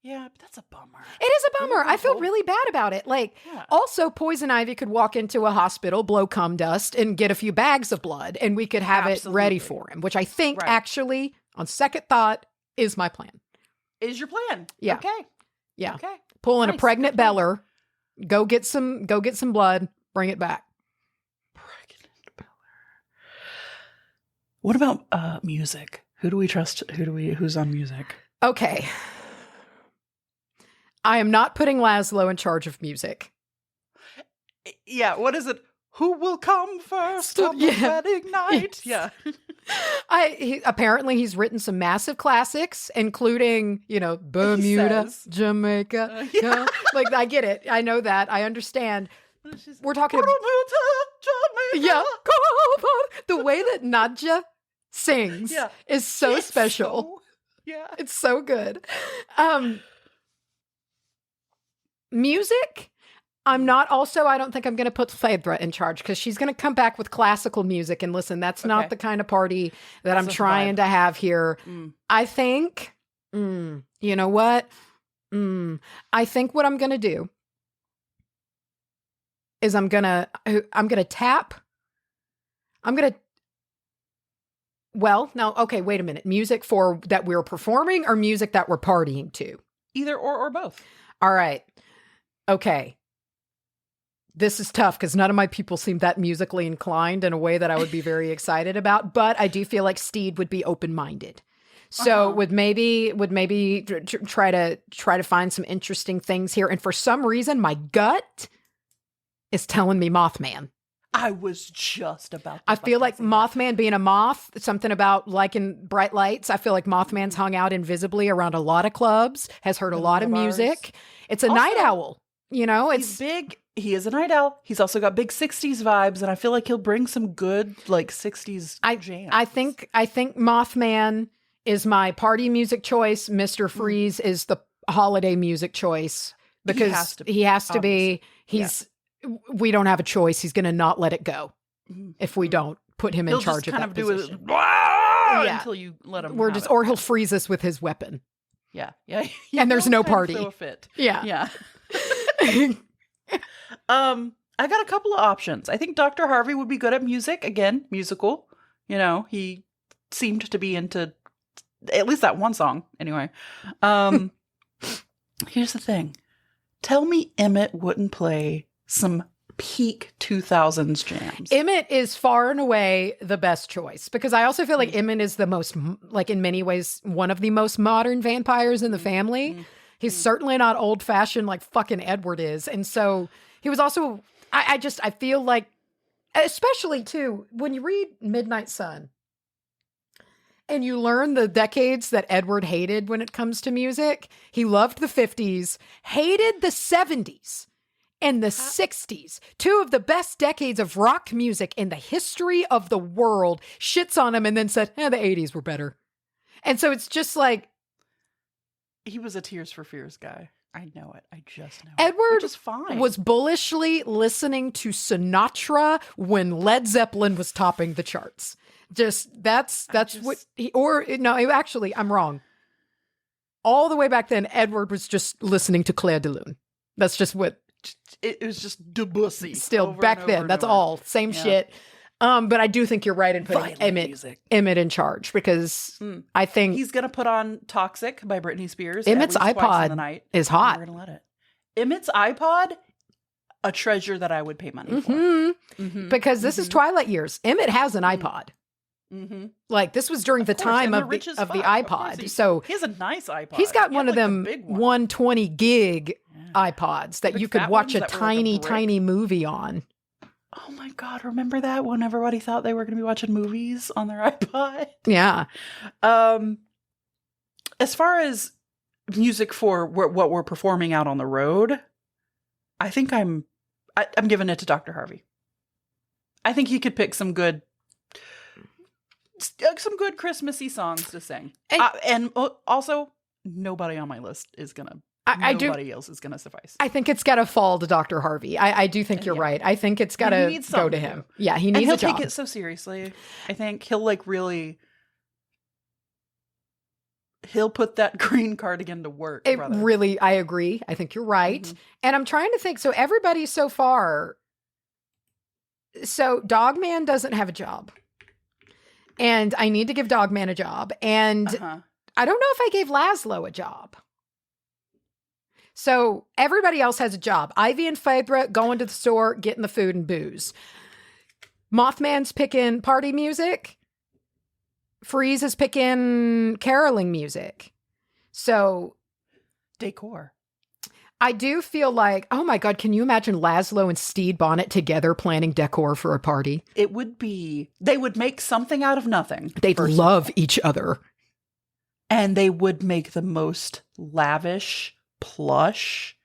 Yeah, but that's a bummer. It is a bummer. I feel really bad about it. Also, Poison Ivy could walk into a hospital, blow cum dust, and get a few bags of blood, and we could have it ready for him, which I think actually, on second thought, is my plan. Is your plan? Yeah. Okay. Yeah. Okay. Pull in a pregnant Beller, go get some blood, bring it back. Pregnant Beller. What about music? Who do we trust? Who's on music? Okay. I am not putting Laszlo in charge of music. Yeah, what is it? Who will come first on the wedding night? Yes. Yeah. Apparently he's written some massive classics, including, Bermuda, Jamaica. Like, I get it. I know that. I understand. We're talking about Jamaica. Yeah. The way that Nadja sings is so special. It's so good. Music, I don't think I'm going to put Phaedra in charge, because she's going to come back with classical music, and listen, that's not the kind of party that I'm trying to have here. I think, you know what? I think what I'm going to do is I'm going to tap. Wait a minute. Music that we're performing or music that we're partying to? Either or both. All right. Okay. This is tough because none of my people seem that musically inclined in a way that I would be very excited about, but I do feel like Steed would be open-minded. So would maybe try to find some interesting things here. And for some reason, my gut is telling me Mothman. I was just about to I feel like Mothman being a moth, something about liking bright lights. I feel like Mothman's hung out invisibly around a lot of clubs, has heard a lot of music. It's a night owl. He's big. He is a night owl. He's also got big 60s vibes, and I feel like he'll bring some good 60s jams. I think Mothman is my party music choice. Mr. Freeze is the holiday music choice, because he has to be. We don't have a choice. He's going to not let it go if we don't put him in charge of that position. Yeah. until you let him. We're have just, it. or he'll freeze us with his weapon. Yeah, yeah. And there's no He'll kind of party. throw a fit. Yeah. Yeah. I got a couple of options. I think Dr. Harvey would be good at music. Again, musical. You know, he seemed to be into at least that one song. Anyway, here's the thing. Tell me Emmett wouldn't play some peak 2000s jams. Emmett is far and away the best choice because I also feel like Emmett is the most, like in many ways, one of the most modern vampires in the family. He's certainly not old fashioned like fucking Edward is. And so he was also, I feel like, especially too, when you read Midnight Sun and you learn the decades that Edward hated when it comes to music, he loved the 50s, hated the 70s. And the 60s, two of the best decades of rock music in the history of the world, shits on him and then said, the 80s were better. And so it's just like... He was a Tears for Fears guy. I know it. I just know Edward it. Which is fine. Was bullishly listening to Sinatra when Led Zeppelin was topping the charts. Actually, I'm wrong. All the way back then, Edward was just listening to Claire de Lune. That's just what... It was just Debussy. Still back then. That's all. Same shit. But I do think you're right in putting Emmett in charge because I think he's gonna put on "Toxic" by Britney Spears. Emmett's at least twice in the iPod night, is hot. We're gonna let it. Emmett's iPod, a treasure that I would pay money for. Because this is Twilight years. Emmett has an iPod. Like this was during the time of the iPod. So he has a nice iPod. He's got one of them 120 gig iPods that you could watch a tiny movie on. Oh my God. Remember that when everybody thought they were going to be watching movies on their iPod? Yeah. As far as music for what we're performing out on the road, I think I'm giving it to Dr. Harvey. I think he could pick some good Christmassy songs to sing. And also, nobody on my list is going to. Nobody else is going to suffice. I think it's got to fall to Dr. Harvey. I do think you're right. I think it's got to go to him. Yeah, he needs a job. And he'll take it so seriously. I think he'll he'll put that green cardigan to work. I agree. I think you're right. And I'm trying to think. So everybody so far. So Dogman doesn't have a job. And I need to give Dogman a job. And I don't know if I gave Laszlo a job. So everybody else has a job. Ivy and Phaedra going to the store, getting the food and booze. Mothman's picking party music. Freeze is picking caroling music. So decor. I do feel like, oh my God, can you imagine Laszlo and Stede Bonnet together planning decor for a party? It would be, they would make something out of nothing. They'd love each other. And they would make the most lavish plush.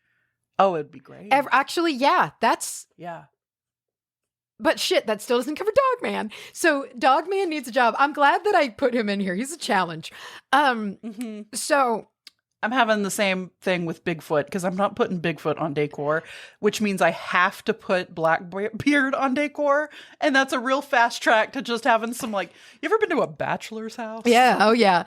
Oh, it'd be great. Actually, yeah, that's... Yeah. But shit, that still doesn't cover Dogman. So Dogman needs a job. I'm glad that I put him in here. He's a challenge. So... I'm having the same thing with Bigfoot because I'm not putting Bigfoot on decor, which means I have to put Blackbeard on decor. And that's a real fast track to just having some, like, you ever been to a bachelor's house? Yeah. Oh, yeah.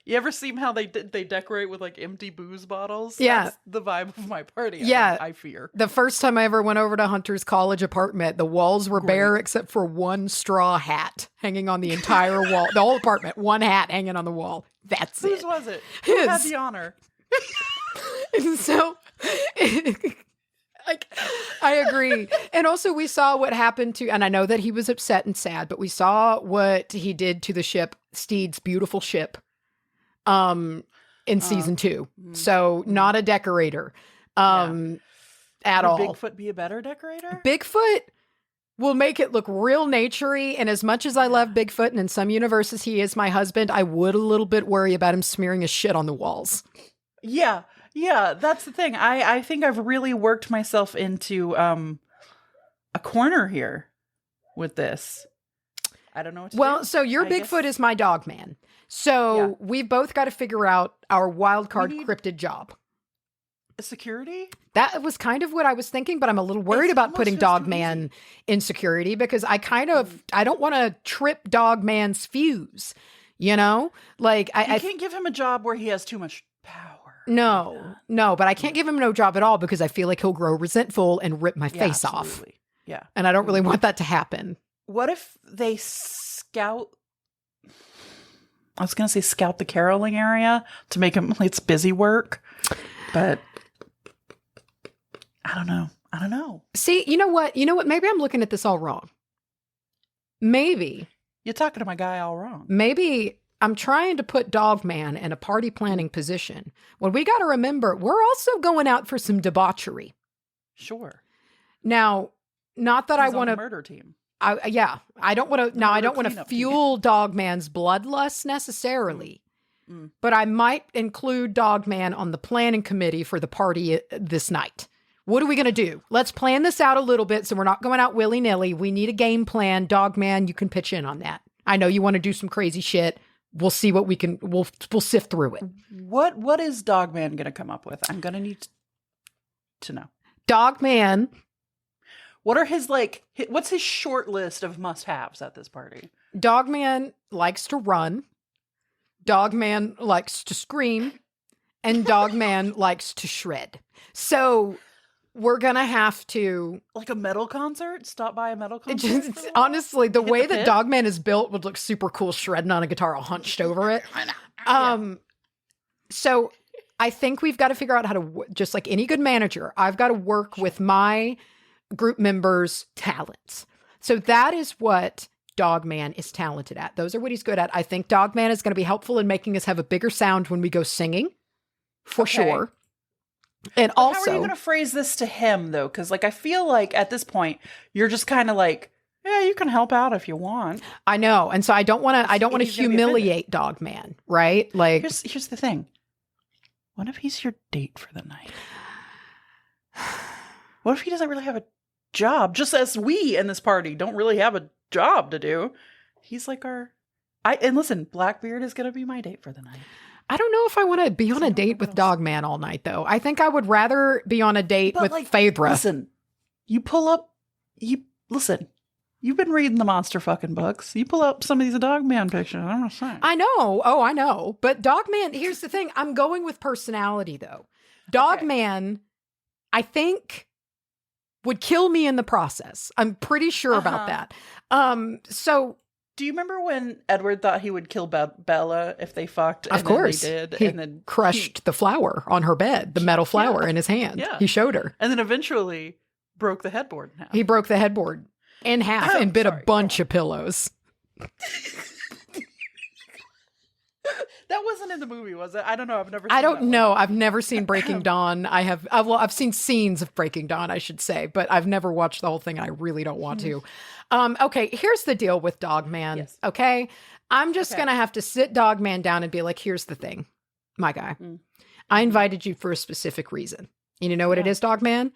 You ever seen how they decorate with like empty booze bottles? Yeah. That's the vibe of my party. Yeah. I fear. The first time I ever went over to Hunter's college apartment, the walls were bare except for one straw hat hanging on the entire wall. The whole apartment, one hat hanging on the wall. That's Whose it. was it? Who had the honor? So, like, I agree. And also we saw what happened to, and I know that he was upset and sad, but we saw what he did to the ship, Steed's beautiful ship, in season 2. So not a decorator, at all. Would Bigfoot be a better decorator? Bigfoot will make it look real naturey. And as much as I love Bigfoot, and in some universes he is my husband, I would a little bit worry about him smearing his shit on the walls. Yeah. Yeah, that's the thing. I think I've really worked myself into a corner here with this. I don't know what to do. So your Bigfoot is my dog man. So we've both got to figure out our wild card cryptid job. Security? That was kind of what I was thinking, but I'm a little worried about putting Dogman in security because I don't want to trip Dogman's fuse. You know, like I can't give him a job where he has too much power. No, but I can't give him no job at all because I feel like he'll grow resentful and rip my face off. Yeah. And I don't really want that to happen. What if they scout? I was going to say scout the caroling area to make him, it's busy work, but I don't know. See, you know what? Maybe I'm looking at this all wrong. Maybe. You're talking to my guy all wrong. Maybe I'm trying to put Dogman in a party planning position. Well, we got to remember, we're also going out for some debauchery. Sure. Now, not that I want to murder team. I don't want to. Now, I don't want to fuel Dogman's bloodlust necessarily, but I might include Dogman on the planning committee for the party this night. What are we going to do? Let's plan this out a little bit so we're not going out willy-nilly. We need a game plan. Dogman, you can pitch in on that. I know you want to do some crazy shit. We'll see what we can. We'll sift through it. What is Dogman going to come up with? I'm going to need to know. Dogman. What are what's his short list of must-haves at this party? Dogman likes to run. Dogman likes to scream. And Dogman likes to shred. So we're going to have to... Like a metal concert? Stop by a metal concert? Honestly, the way that Dogman is built would look super cool shredding on a guitar all hunched over it. So I think we've got to figure out how to, just like any good manager, I've got to work with my group members' talents. So that is what Dogman is talented at. Those are what he's good at. I think Dogman is going to be helpful in making us have a bigger sound when we go singing, for sure. And but also, how are you going to phrase this to him, though? Because, I feel like at this point you're just kind of like, yeah, you can help out if you want. I know, and so I don't want to humiliate Dogman, right? Like, here's the thing. What if he's your date for the night? What if he doesn't really have a job? Just as we in this party don't really have a job to do. He's like and listen, Blackbeard is going to be my date for the night. I don't know if I want to be on a date with Dogman all night, though. I think I would rather be on a date with Phaedra. Listen, you've been reading the monster fucking books. You pull up some of these Dogman pictures. I'm not saying. I know. Oh, I know. But Dogman, here's the thing. I'm going with personality, though. Dogman, I think, would kill me in the process. I'm pretty sure about that. So... Do you remember when Edward thought he would kill Bella if they fucked? Of course. They did. He and then crushed the flower on her bed, the metal flower in his hand. Yeah. He showed her. And then eventually broke the headboard in half. He broke the headboard in half and bit a bunch of pillows. That wasn't in the movie, was it? I don't know. I've never seen I don't know. I've never seen Breaking Dawn. I've seen scenes of Breaking Dawn, I should say, but I've never watched the whole thing and I really don't want to. Okay, here's the deal with Dogman. Yes. Okay? I'm just going to have to sit Dogman down and be like, here's the thing, my guy. I invited you for a specific reason. You know what it is, Dogman?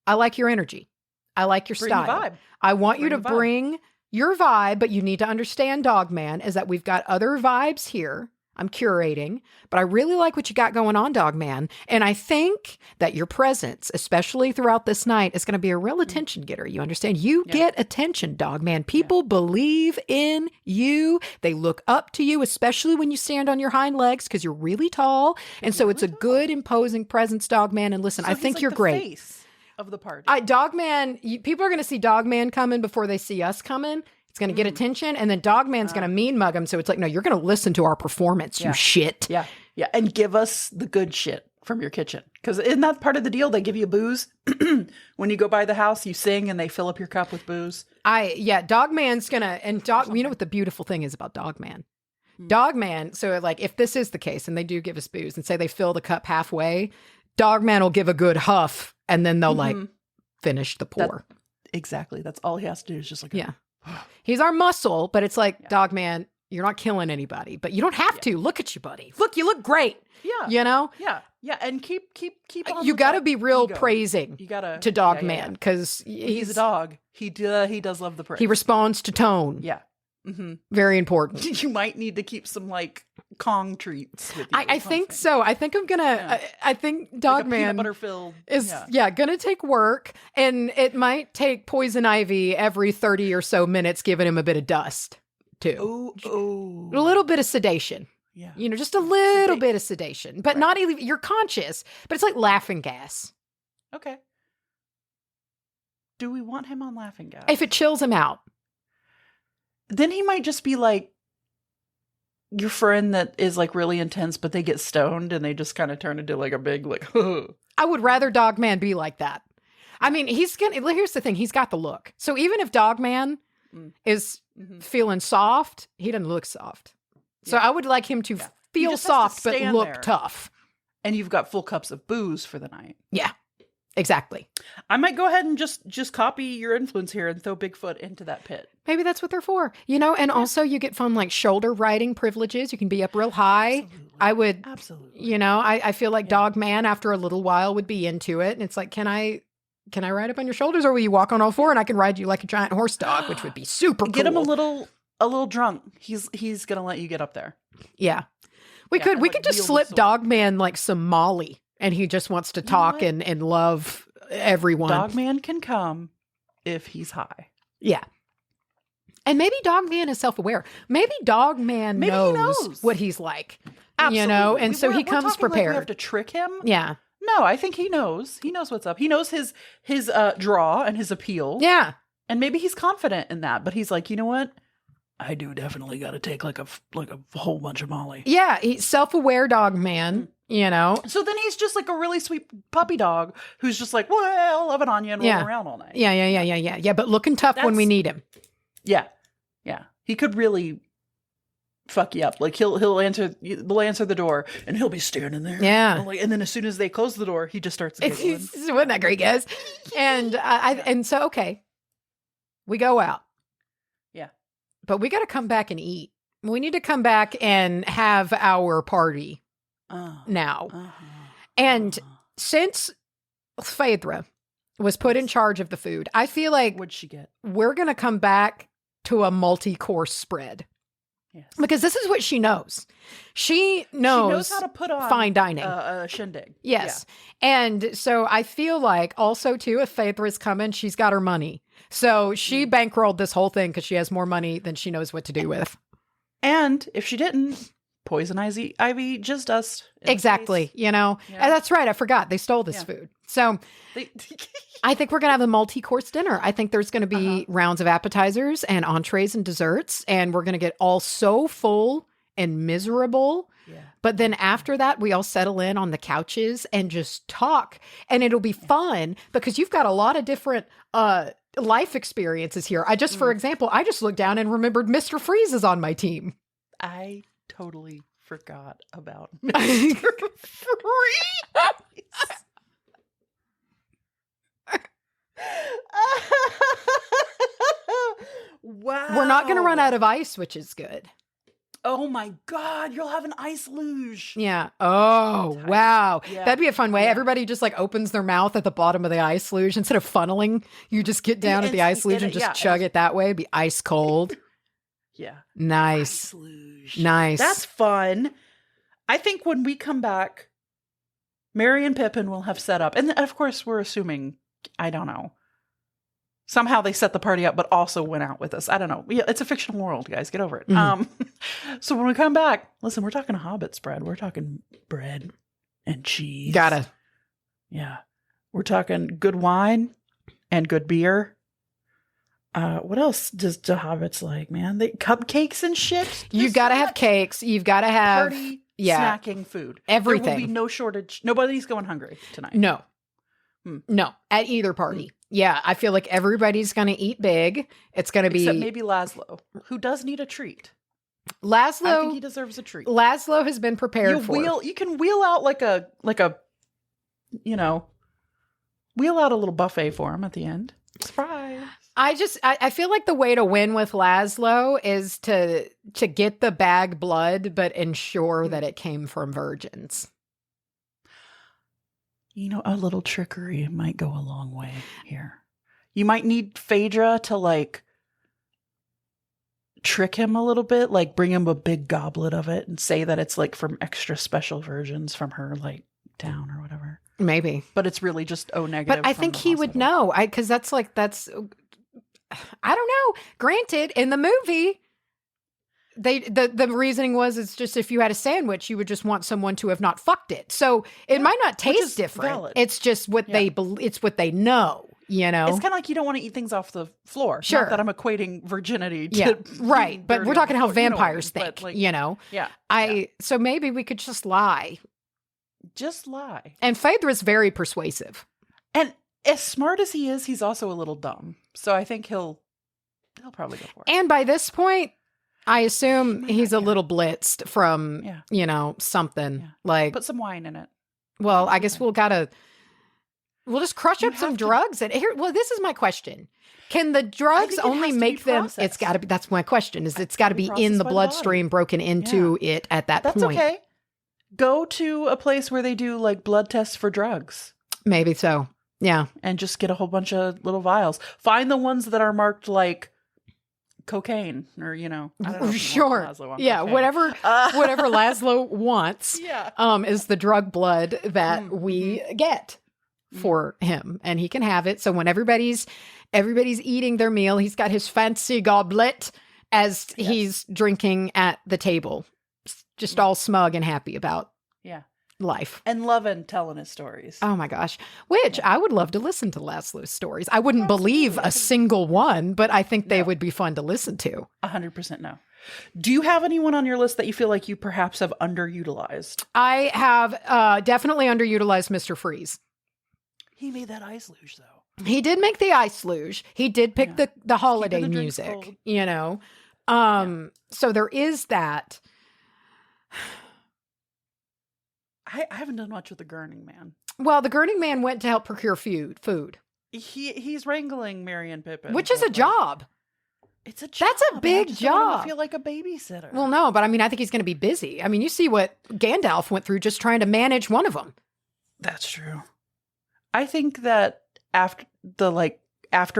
I like your energy. I like your style. The vibe. I want you to bring your vibe, but you need to understand, Dogman, is that we've got other vibes here. I'm curating, but I really like what you got going on, Dogman. And I think that your presence, especially throughout this night, is going to be a real attention getter. You understand? You get attention, Dogman. People believe in you. They look up to you, especially when you stand on your hind legs because you're really tall. And so it's a good, imposing presence, Dogman. And listen, I think you're great. Face of the party. Dogman, people are going to see Dogman coming before they see us coming. It's going to get attention, and then Dogman's going to mean mug him. So it's like, no, you're going to listen to our performance, you shit. Yeah. And give us the good shit from your kitchen. Because isn't that part of the deal? They give you booze. When you go by the house, you sing, and they fill up your cup with booze. Dogman's going to, you know what the beautiful thing is about Dogman? Dogman, so like if this is the case, and they do give us booze, and say they fill the cup halfway, Dogman will give a good huff, and then they'll finish the pour. Exactly. That's all he has to do is just like, he's our muscle, but it's like, Dogman, you're not killing anybody, but you don't have to. Look at you, buddy. Look, you look great. Yeah. You know? Yeah. And keep on. You got to be real praising to Dogman because he's a dog. He does love the praise. He responds to tone. Yeah. Mm-hmm. Very important. You might need to keep some like Kong treats with you. I think so. I think I'm gonna. I think Dogman like is gonna take work, and it might take poison ivy every 30 or so minutes, giving him a bit of dust. too. Oh. A little bit of sedation. Yeah. You know, just a little bit of sedation, but not even, you're conscious, but it's like laughing gas. Okay. Do we want him on laughing gas? If it chills him out. Then he might just be like your friend that is like really intense, but they get stoned and they just kind of turn into like a big, like, I would rather Dogman be like that. I mean, here's the thing. He's got the look. So even if Dogman is feeling soft, he doesn't look soft. So I would like him to feel soft, but look tough. And you've got full cups of booze for the night. Yeah, exactly. I might go ahead and just copy your influence here and throw Bigfoot into that pit. Maybe that's what they're for, you know? And also you get fun like shoulder riding privileges. You can be up real high. Absolutely. I would, absolutely. You know, I feel like Dogman after a little while would be into it. And it's like, can I ride up on your shoulders, or will you walk on all four and I can ride you like a giant horse dog, which would be super cool. Get him a little drunk. He's going to let you get up there. Yeah. We could just slip Dogman like some Molly, and he just wants to talk and love everyone. Dogman can come if he's high. Yeah. And maybe Dogman is self-aware. Maybe Dogman knows what he's like. Absolutely. You know, and so he comes prepared. Like we have to trick him. Yeah. No, I think he knows. He knows what's up. He knows his draw and his appeal. Yeah. And maybe he's confident in that, but he's like, you know what? I do definitely got to take like a whole bunch of Molly. Yeah, he's self-aware Dogman, you know. So then he's just like a really sweet puppy dog who's just like, well, love it on you and roll around all night. Yeah, but looking tough when we need him. Yeah. Yeah. He could really fuck you up. Like they'll answer the door and he'll be standing there. Yeah. And then as soon as they close the door, he just starts giggling. Wasn't that great, guys? And so, okay, we go out. Yeah. But we got to come back and eat. We need to come back and have our party now. And since Phaedra was put in charge of the food, I feel like what'd she get? We're going to come back to a multi-course spread. Yes. Because this is what she knows. She knows how to put on fine dining. A shindig. Yes. Yeah. And so I feel like also too, if Phaedra's coming, she's got her money. So she bankrolled this whole thing because she has more money than she knows what to do with. And if she didn't, poison ivy jizz dust. Exactly. You know, that's right. I forgot. They stole this food. So I think we're going to have a multi-course dinner. I think there's going to be rounds of appetizers and entrees and desserts. And we're going to get all so full and miserable. Yeah. But then after that, we all settle in on the couches and just talk. And it'll be fun because you've got a lot of different life experiences here. For example, I just looked down and remembered Mr. Freeze is on my team. I totally forgot about Mr. Freeze. Wow. We're not going to run out of ice, which is good. Oh my God, you'll have an ice luge. Yeah. Oh, wow. Yeah. That'd be a fun way. Yeah. Everybody just like opens their mouth at the bottom of the ice luge. Instead of funneling, you just get down at the ice luge and just chug it that way. It'd be ice cold. Yeah. Nice. Ice luge. Nice. That's fun. I think when we come back, Merry and Pippin will have set up. And of course, we're assuming, I don't know. Somehow they set the party up, but also went out with us. I don't know. Yeah, it's a fictional world, guys. Get over it. So when we come back, listen, we're talking Hobbit spread. We're talking bread and cheese. Gotta. Yeah. We're talking good wine and good beer. What else does the Hobbits like, man? They cupcakes and shit. You've got to have cakes. You've got to have party, snacking, food. Everything. There will be no shortage. Nobody's going hungry tonight. No. No, at either party. Yeah, I feel like everybody's going to eat big. It's going to be... Except maybe Laszlo, who does need a treat. Laszlo... I think he deserves a treat. Laszlo has been prepared for. You can wheel out like a, wheel out a little buffet for him at the end. Surprise. I feel like the way to win with Laszlo is to get the bag blood, but ensure that it came from virgins. You know, a little trickery might go a long way here. You might need Phaedra to like trick him a little bit, like bring him a big goblet of it and say that it's like from extra special virgins from her like town or whatever. Maybe. But it's really just O negative. But I think he would know. Because that's I don't know. Granted, in the movie, the reasoning was it's just if you had a sandwich, you would just want someone to have not fucked it. So it might not taste different. Valid. It's just what it's what they know. You know, it's kind of like you don't want to eat things off the floor. Sure, not that I'm equating virginity to right. But we're talking how vampires think. Like, you know, yeah. So maybe we could just lie. Just lie. And Phaedra's very persuasive. And as smart as he is, he's also a little dumb. So I think he'll probably go for it. And by this point, I assume he's a little blitzed from, something like put some wine in it. Well, I guess we'll just crush up some drugs. And here, this is my question. Can the drugs only make them? Processed. It's got to be. That's my question. It's got to be in the bloodstream, broken into it at that point. That's okay. Go to a place where they do like blood tests for drugs. Maybe so. Yeah. And just get a whole bunch of little vials. Find the ones that are marked like cocaine or, I don't know. Sure. Yeah. Cocaine. Whatever Laszlo wants is the drug blood that we get for him, and he can have it. So when everybody's eating their meal, he's got his fancy goblet as he's drinking at the table, just all smug and happy about life and loving telling his stories. Oh my gosh, which I would love to listen to Laszlo's stories. I wouldn't believe a single one, but I think they would be fun to listen to. 100% no. Do you have anyone on your list that you feel like you perhaps have underutilized? I have definitely underutilized Mr. Freeze. He made that ice luge, though. He did make the ice luge. He did pick the holiday music, So there is that. I haven't done much with the Gurning Man. Well, the Gurning Man went to help procure food. He's wrangling Merry and Pippin. Which is a job. It's a job. That's a big job. I feel like a babysitter. Well, no, but I mean, I think he's going to be busy. I mean, you see what Gandalf went through just trying to manage one of them. That's true. I think that after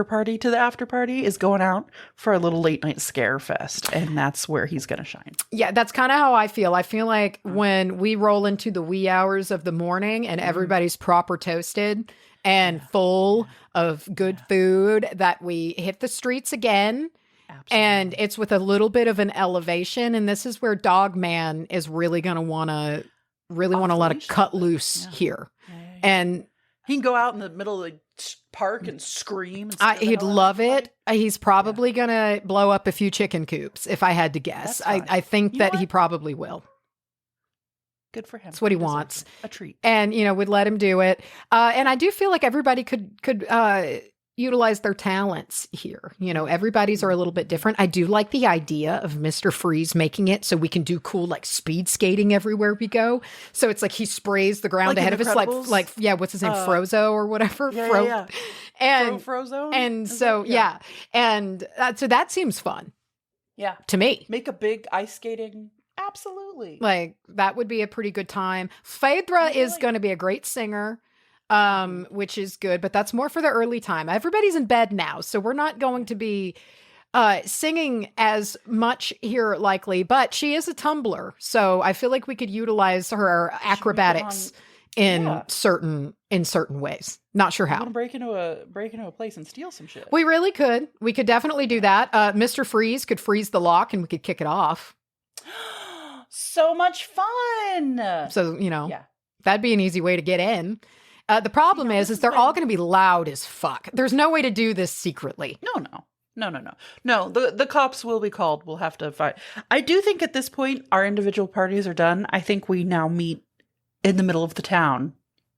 party to the after party is going out for a little late night scare fest, and that's where he's going to shine. Yeah, that's kind of how I feel. I feel like when we roll into the wee hours of the morning and everybody's proper toasted and full of good food, that we hit the streets again. Absolutely. And it's with a little bit of an elevation, and this is where Dog Man is really going to want to let it cut loose here. Yeah. And he can go out in the middle of the park and scream. And he'd love it. He's probably going to blow up a few chicken coops, if I had to guess. I think that he probably will. Good for him. That's what he wants. A treat. And, we'd let him do it. And I do feel like everybody could utilize their talents here. Everybody's are a little bit different. I do like the idea of Mr. Freeze making it so we can do cool like speed skating everywhere we go. So it's like he sprays the ground ahead of us, like what's his name, Frozo or whatever. Yeah. And Frozo. And so and so that seems fun. Yeah, to me. Make a big ice skating. Absolutely. Like that would be a pretty good time. Phaedra is going to be a great singer. Which is good, but that's more for the early time. Everybody's in bed now, so we're not going to be singing as much here likely, but she is a tumbler, so I feel like we could utilize her acrobatics in certain ways. Not sure how. Want to break into a place and steal some shit. We really could. We could definitely do that. Mr. Freeze could freeze the lock and we could kick it off. So much fun. So, that'd be an easy way to get in. The problem is they're all going to be loud as fuck. There's no way to do this secretly. No, the cops will be called. We'll have to fight. I do think at this point, our individual parties are done. I think we now meet in the middle of the town,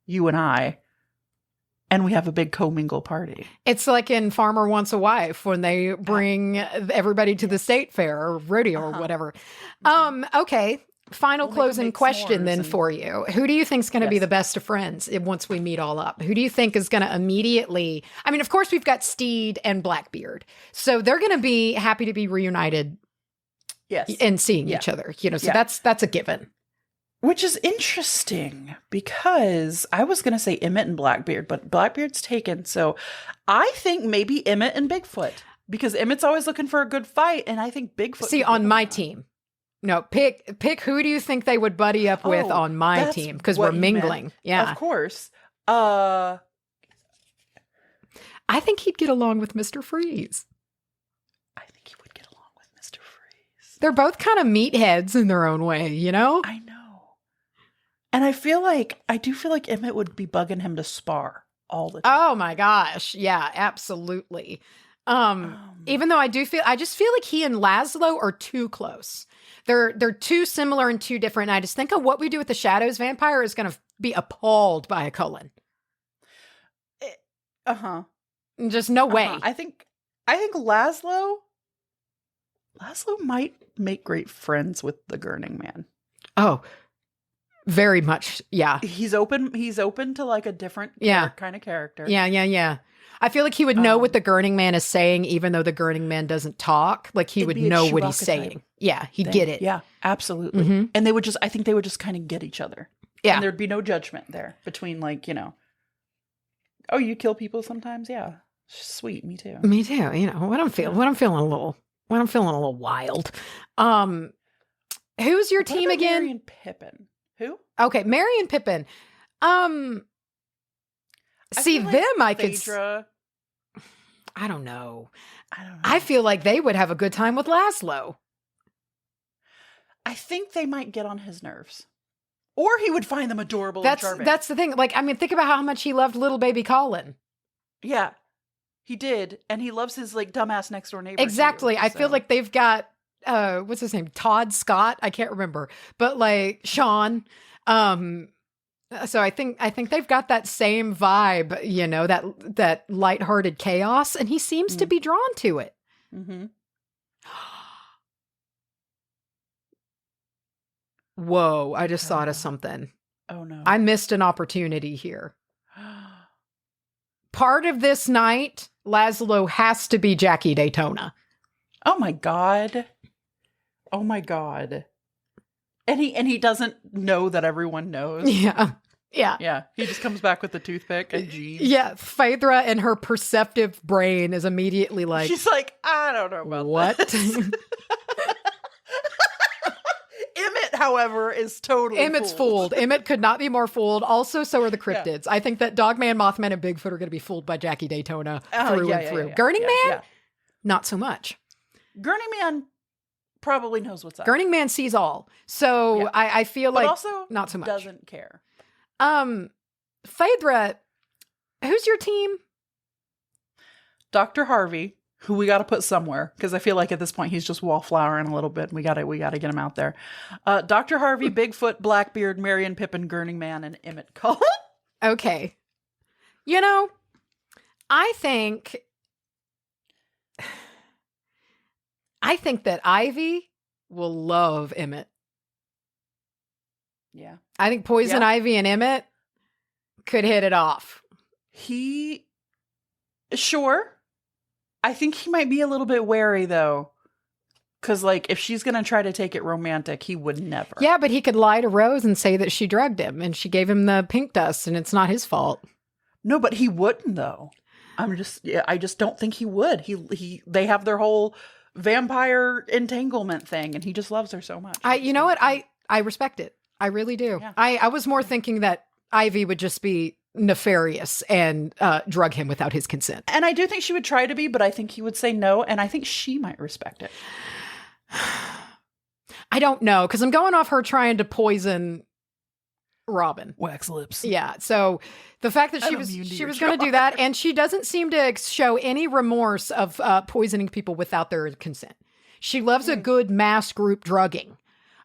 you and I, and we have a big commingle party. It's like in Farmer Wants a Wife when they bring everybody to the state fair or rodeo or whatever. Okay. Final closing question then for you. Who do you think is going to be the best of friends once we meet all up? Who do you think is going to immediately... I mean, of course, we've got Steed and Blackbeard. So they're going to be happy to be reunited and seeing each other. So that's a given. Which is interesting because I was going to say Emmett and Blackbeard, but Blackbeard's taken. So I think maybe Emmett and Bigfoot because Emmett's always looking for a good fight. And I think Bigfoot... See, on my team. No, pick who do you think they would buddy up with on my team? Because we're mingling. Yeah. Of course. I think he'd get along with Mr. Freeze. I think he would get along with Mr. Freeze. They're both kind of meatheads in their own way, you know? I know. And I do feel like Emmett would be bugging him to spar all the time. Oh my gosh. Yeah, absolutely. Even though I just feel like he and Laszlo are too close. They're too similar and too different. And I just think of What We Do with the Shadows vampire is going to be appalled by a Cullen. Just no way. I think Laszlo might make great friends with the Gurning Man. Oh, very much. Yeah. He's open to like a different kind of character. Yeah. I feel like he would know what the Gurning Man is saying, even though the Gurning Man doesn't talk. Like he would know what he's saying. Yeah, he'd get it. Yeah, absolutely. Mm-hmm. And I think they would just kind of get each other. Yeah. And there'd be no judgment there between like, oh, you kill people sometimes? Yeah. Sweet, me too. Me too. When I'm feeling a little wild. Who's your team again? Merry and Pippin. Who? Okay, Merry and Pippin. See them, I could. I don't know. I feel like they would have a good time with Laszlo. I think they might get on his nerves. Or he would find them adorable and charming. That's the thing. Like, I mean, think about how much he loved little baby Colin. Yeah, he did. And he loves his, like, dumbass next door neighbor. Exactly. I feel like they've got, what's his name? Todd Scott? I can't remember. But, like, Sean. So I think they've got that same vibe, that lighthearted chaos, and he seems to be drawn to it. Mm-hmm. Whoa, I just thought of something. Oh no. I missed an opportunity here. Part of this night, Laszlo has to be Jackie Daytona. Oh my god. And he doesn't know that everyone knows. Yeah. He just comes back with the toothpick and jeans. Yeah, Phaedra and her perceptive brain is immediately like, she's like, I don't know about what? Emmett, however, is totally Emmett's fooled. Emmett could not be more fooled. Also, so are the cryptids. Yeah. I think that Dogman, Mothman, and Bigfoot are going to be fooled by Jackie Daytona through and through. Gurning Man? Not so much. Gurning Man probably knows what's up. Gurning Man sees all. So I feel like also not so much. Doesn't care. Phaedra, who's your team? Dr. Harvey, who we got to put somewhere, because I feel like at this point he's just wallflowering a little bit. We got to get him out there. Dr. Harvey, Bigfoot, Blackbeard, Marion Pippin, Gurning Man, and Emmett Cullen. Okay. I think that Ivy will love Emmett. Yeah. I think Poison Ivy and Emmett could hit it off. Sure. I think he might be a little bit wary, though. Because, like, if she's going to try to take it romantic, he would never. Yeah, but he could lie to Rose and say that she drugged him and she gave him the pink dust and it's not his fault. No, but he wouldn't, though. I just don't think he would. They have their whole vampire entanglement thing and he just loves her so much. You know what? I respect it. I really do. Yeah. I was more thinking that Ivy would just be nefarious and drug him without his consent. And I do think she would try to be, but I think he would say no, and I think she might respect it. I don't know, because I'm going off her trying to poison Robin. Wax lips. Yeah, so the fact that she was going to do that, and she doesn't seem to show any remorse of poisoning people without their consent. She loves a good mass group drugging.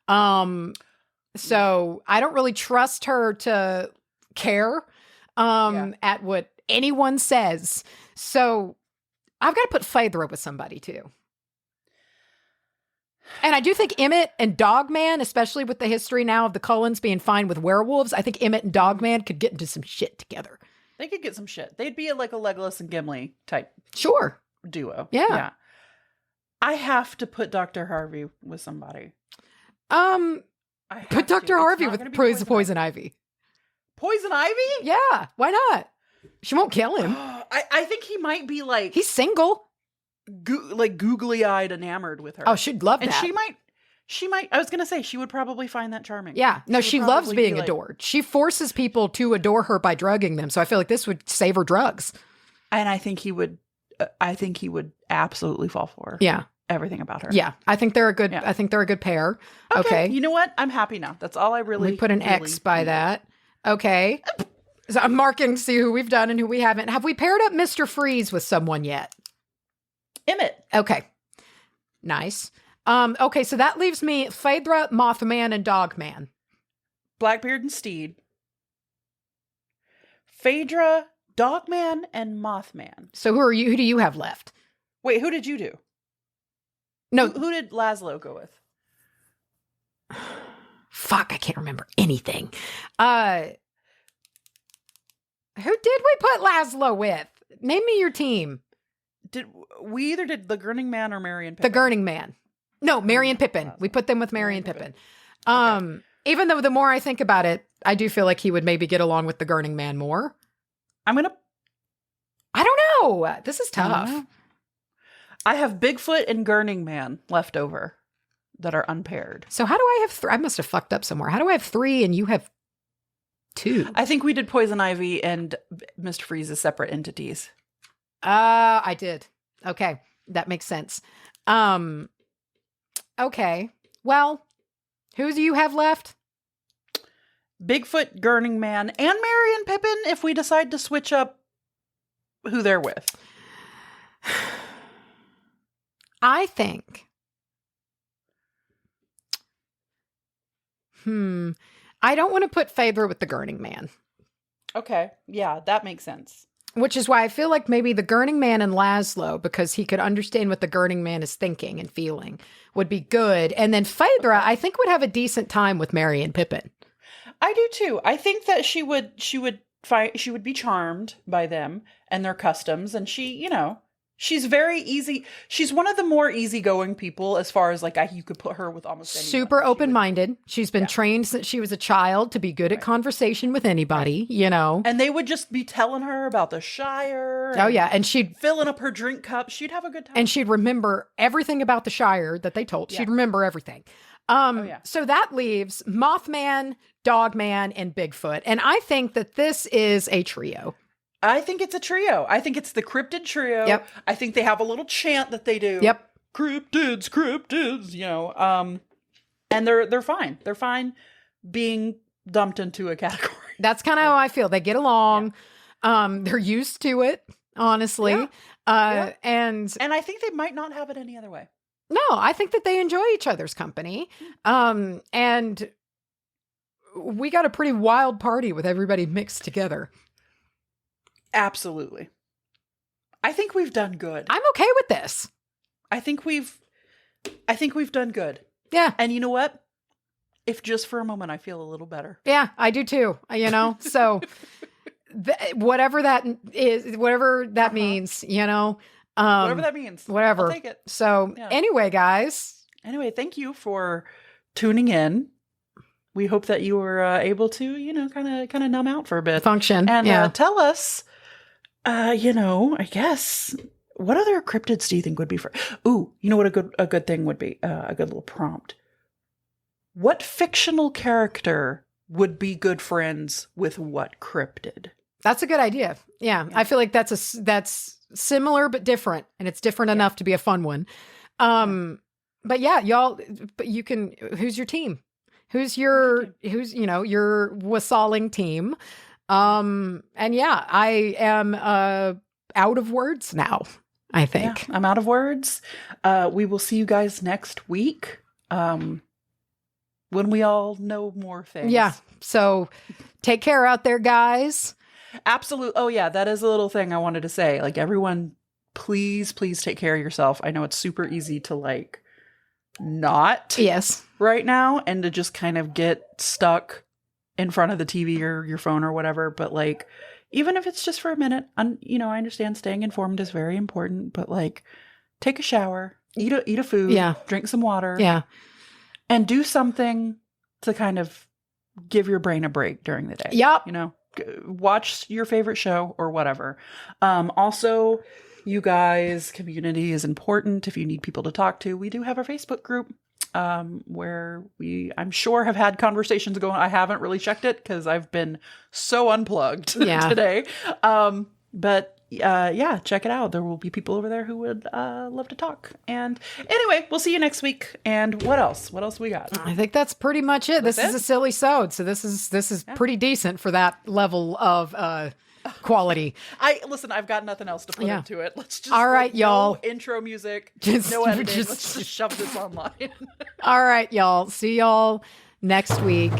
So I don't really trust her to care at what anyone says. So I've got to put Phaedra with somebody too. And I do think Emmett and Dogman, especially with the history now of the Cullens being fine with werewolves, I think Emmett and Dogman could get into some shit together. They could get some shit. They'd be like a Legolas and Gimli type duo. Yeah. I have to put Dr. Harvey with somebody. Put Dr. Harvey with Poison Ivy. Poison Ivy? Yeah, why not? She won't kill him. I think he might be like... He's single. Googly-eyed enamored with her. Oh, she'd love that. And she might, I was going to say, she would probably find that charming. Yeah. No, she loves being adored. She forces people to adore her by drugging them. So I feel like this would save her drugs. And I think he would absolutely fall for her. Yeah. everything about her. Yeah, I think they're a good pair. Okay. You know what? I'm happy now. That's all I really We put an really X by needed. that. Okay. So I'm marking to see who we've done and who we haven't. Have we paired up Mr. Freeze with someone yet? Emmett. Okay. Nice. Okay, so that leaves me Phaedra, Mothman, and Dogman. Blackbeard and Steed. Phaedra, Dogman, and Mothman. So who do you have left? Wait, who did you do? No. Who did Laszlo go with? Fuck, I can't remember anything. Who did we put Laszlo with? Name me your team. We either did the Gurning Man or Merry and The Pippin? Gurning Man. No, Merry and Pippin. We put them with Merry and Pippin. Even though the more I think about it, I do feel like he would maybe get along with the Gurning Man more. I don't know. This is tough. I have Bigfoot and Gurning Man left over that are unpaired. So how do I have three? I must have fucked up somewhere. How do I have three and you have two? I think we did Poison Ivy and Mr. Freeze as separate entities. I did. Okay. That makes sense. Okay. Well, who do you have left? Bigfoot, Gurning Man, and Merry and Pippin if we decide to switch up who they're with. I think. I don't want to put Phaedra with the Gurning Man. Okay. Yeah, that makes sense. Which is why I feel like maybe the Gurning Man and Laszlo, because he could understand what the Gurning Man is thinking and feeling, would be good. And then Phaedra, I think, would have a decent time with Merry and Pippin. I do too. I think that she would be charmed by them and their customs, and she's very easy. She's one of the more easygoing people as far as you could put her with almost anyone. Super open-minded. She's been trained since she was a child to be good at conversation with anybody, And they would just be telling her about the Shire. Oh yeah, and she'd filling up her drink cup. She'd have a good time. And she'd remember everything about the Shire that they told. She'd remember everything. So that leaves Mothman, Dogman, and Bigfoot. And I think that this is a trio. I think it's a trio. I think it's the cryptid trio. Yep. I think they have a little chant that they do. Yep. Cryptids, and they're fine. They're fine being dumped into a category. That's kind of how I feel. They get along. Yeah. They're used to it, honestly. Yeah. And I think they might not have it any other way. No, I think that they enjoy each other's company. And we got a pretty wild party with everybody mixed together. Absolutely. I think we've done good. I'm okay with this. I think we've done good. Yeah. And you know what? If just for a moment I feel a little better. Yeah, I do too. So whatever that is, whatever that means, whatever that means. Whatever. I'll take it. So anyway, guys. Anyway, thank you for tuning in. We hope that you were able to, kind of numb out for a bit. Function. And tell us, I guess, what other cryptids do you think would be for? Ooh, you know what a good thing would be? A good little prompt. What fictional character would be good friends with what cryptid? That's a good idea. Yeah. I feel like that's similar but different, and it's different enough to be a fun one. But yeah, y'all. But you can. Who's your team? Who's your wassailing team? And yeah, I am out of words now, I think. Yeah, I'm out of words. We will see you guys next week. When we all know more things. Yeah. So take care out there, guys. Absolutely. Oh yeah, that is a little thing I wanted to say. Everyone, please take care of yourself. I know it's super easy to not right now and to just kind of get stuck in front of the TV or your phone or whatever. But even if it's just for a minute, I understand staying informed is very important, but take a shower, eat a food, drink some water, and do something to kind of give your brain a break during the day. Yep. Watch your favorite show or whatever. Also, you guys, community is important. If you need people to talk to, we do have our Facebook group where I'm sure have had conversations going. I haven't really checked it because I've been so unplugged today. But yeah, check it out. There will be people over there who would love to talk. And anyway, we'll see you next week. And what else? What else we got? I think that's pretty much it. This is a Sillysode, so this is pretty decent for that level of quality. I've got nothing else to put into it. Let's just all right, y'all. No intro music, no editing. Let's just shove this online. All right, y'all. See y'all next week.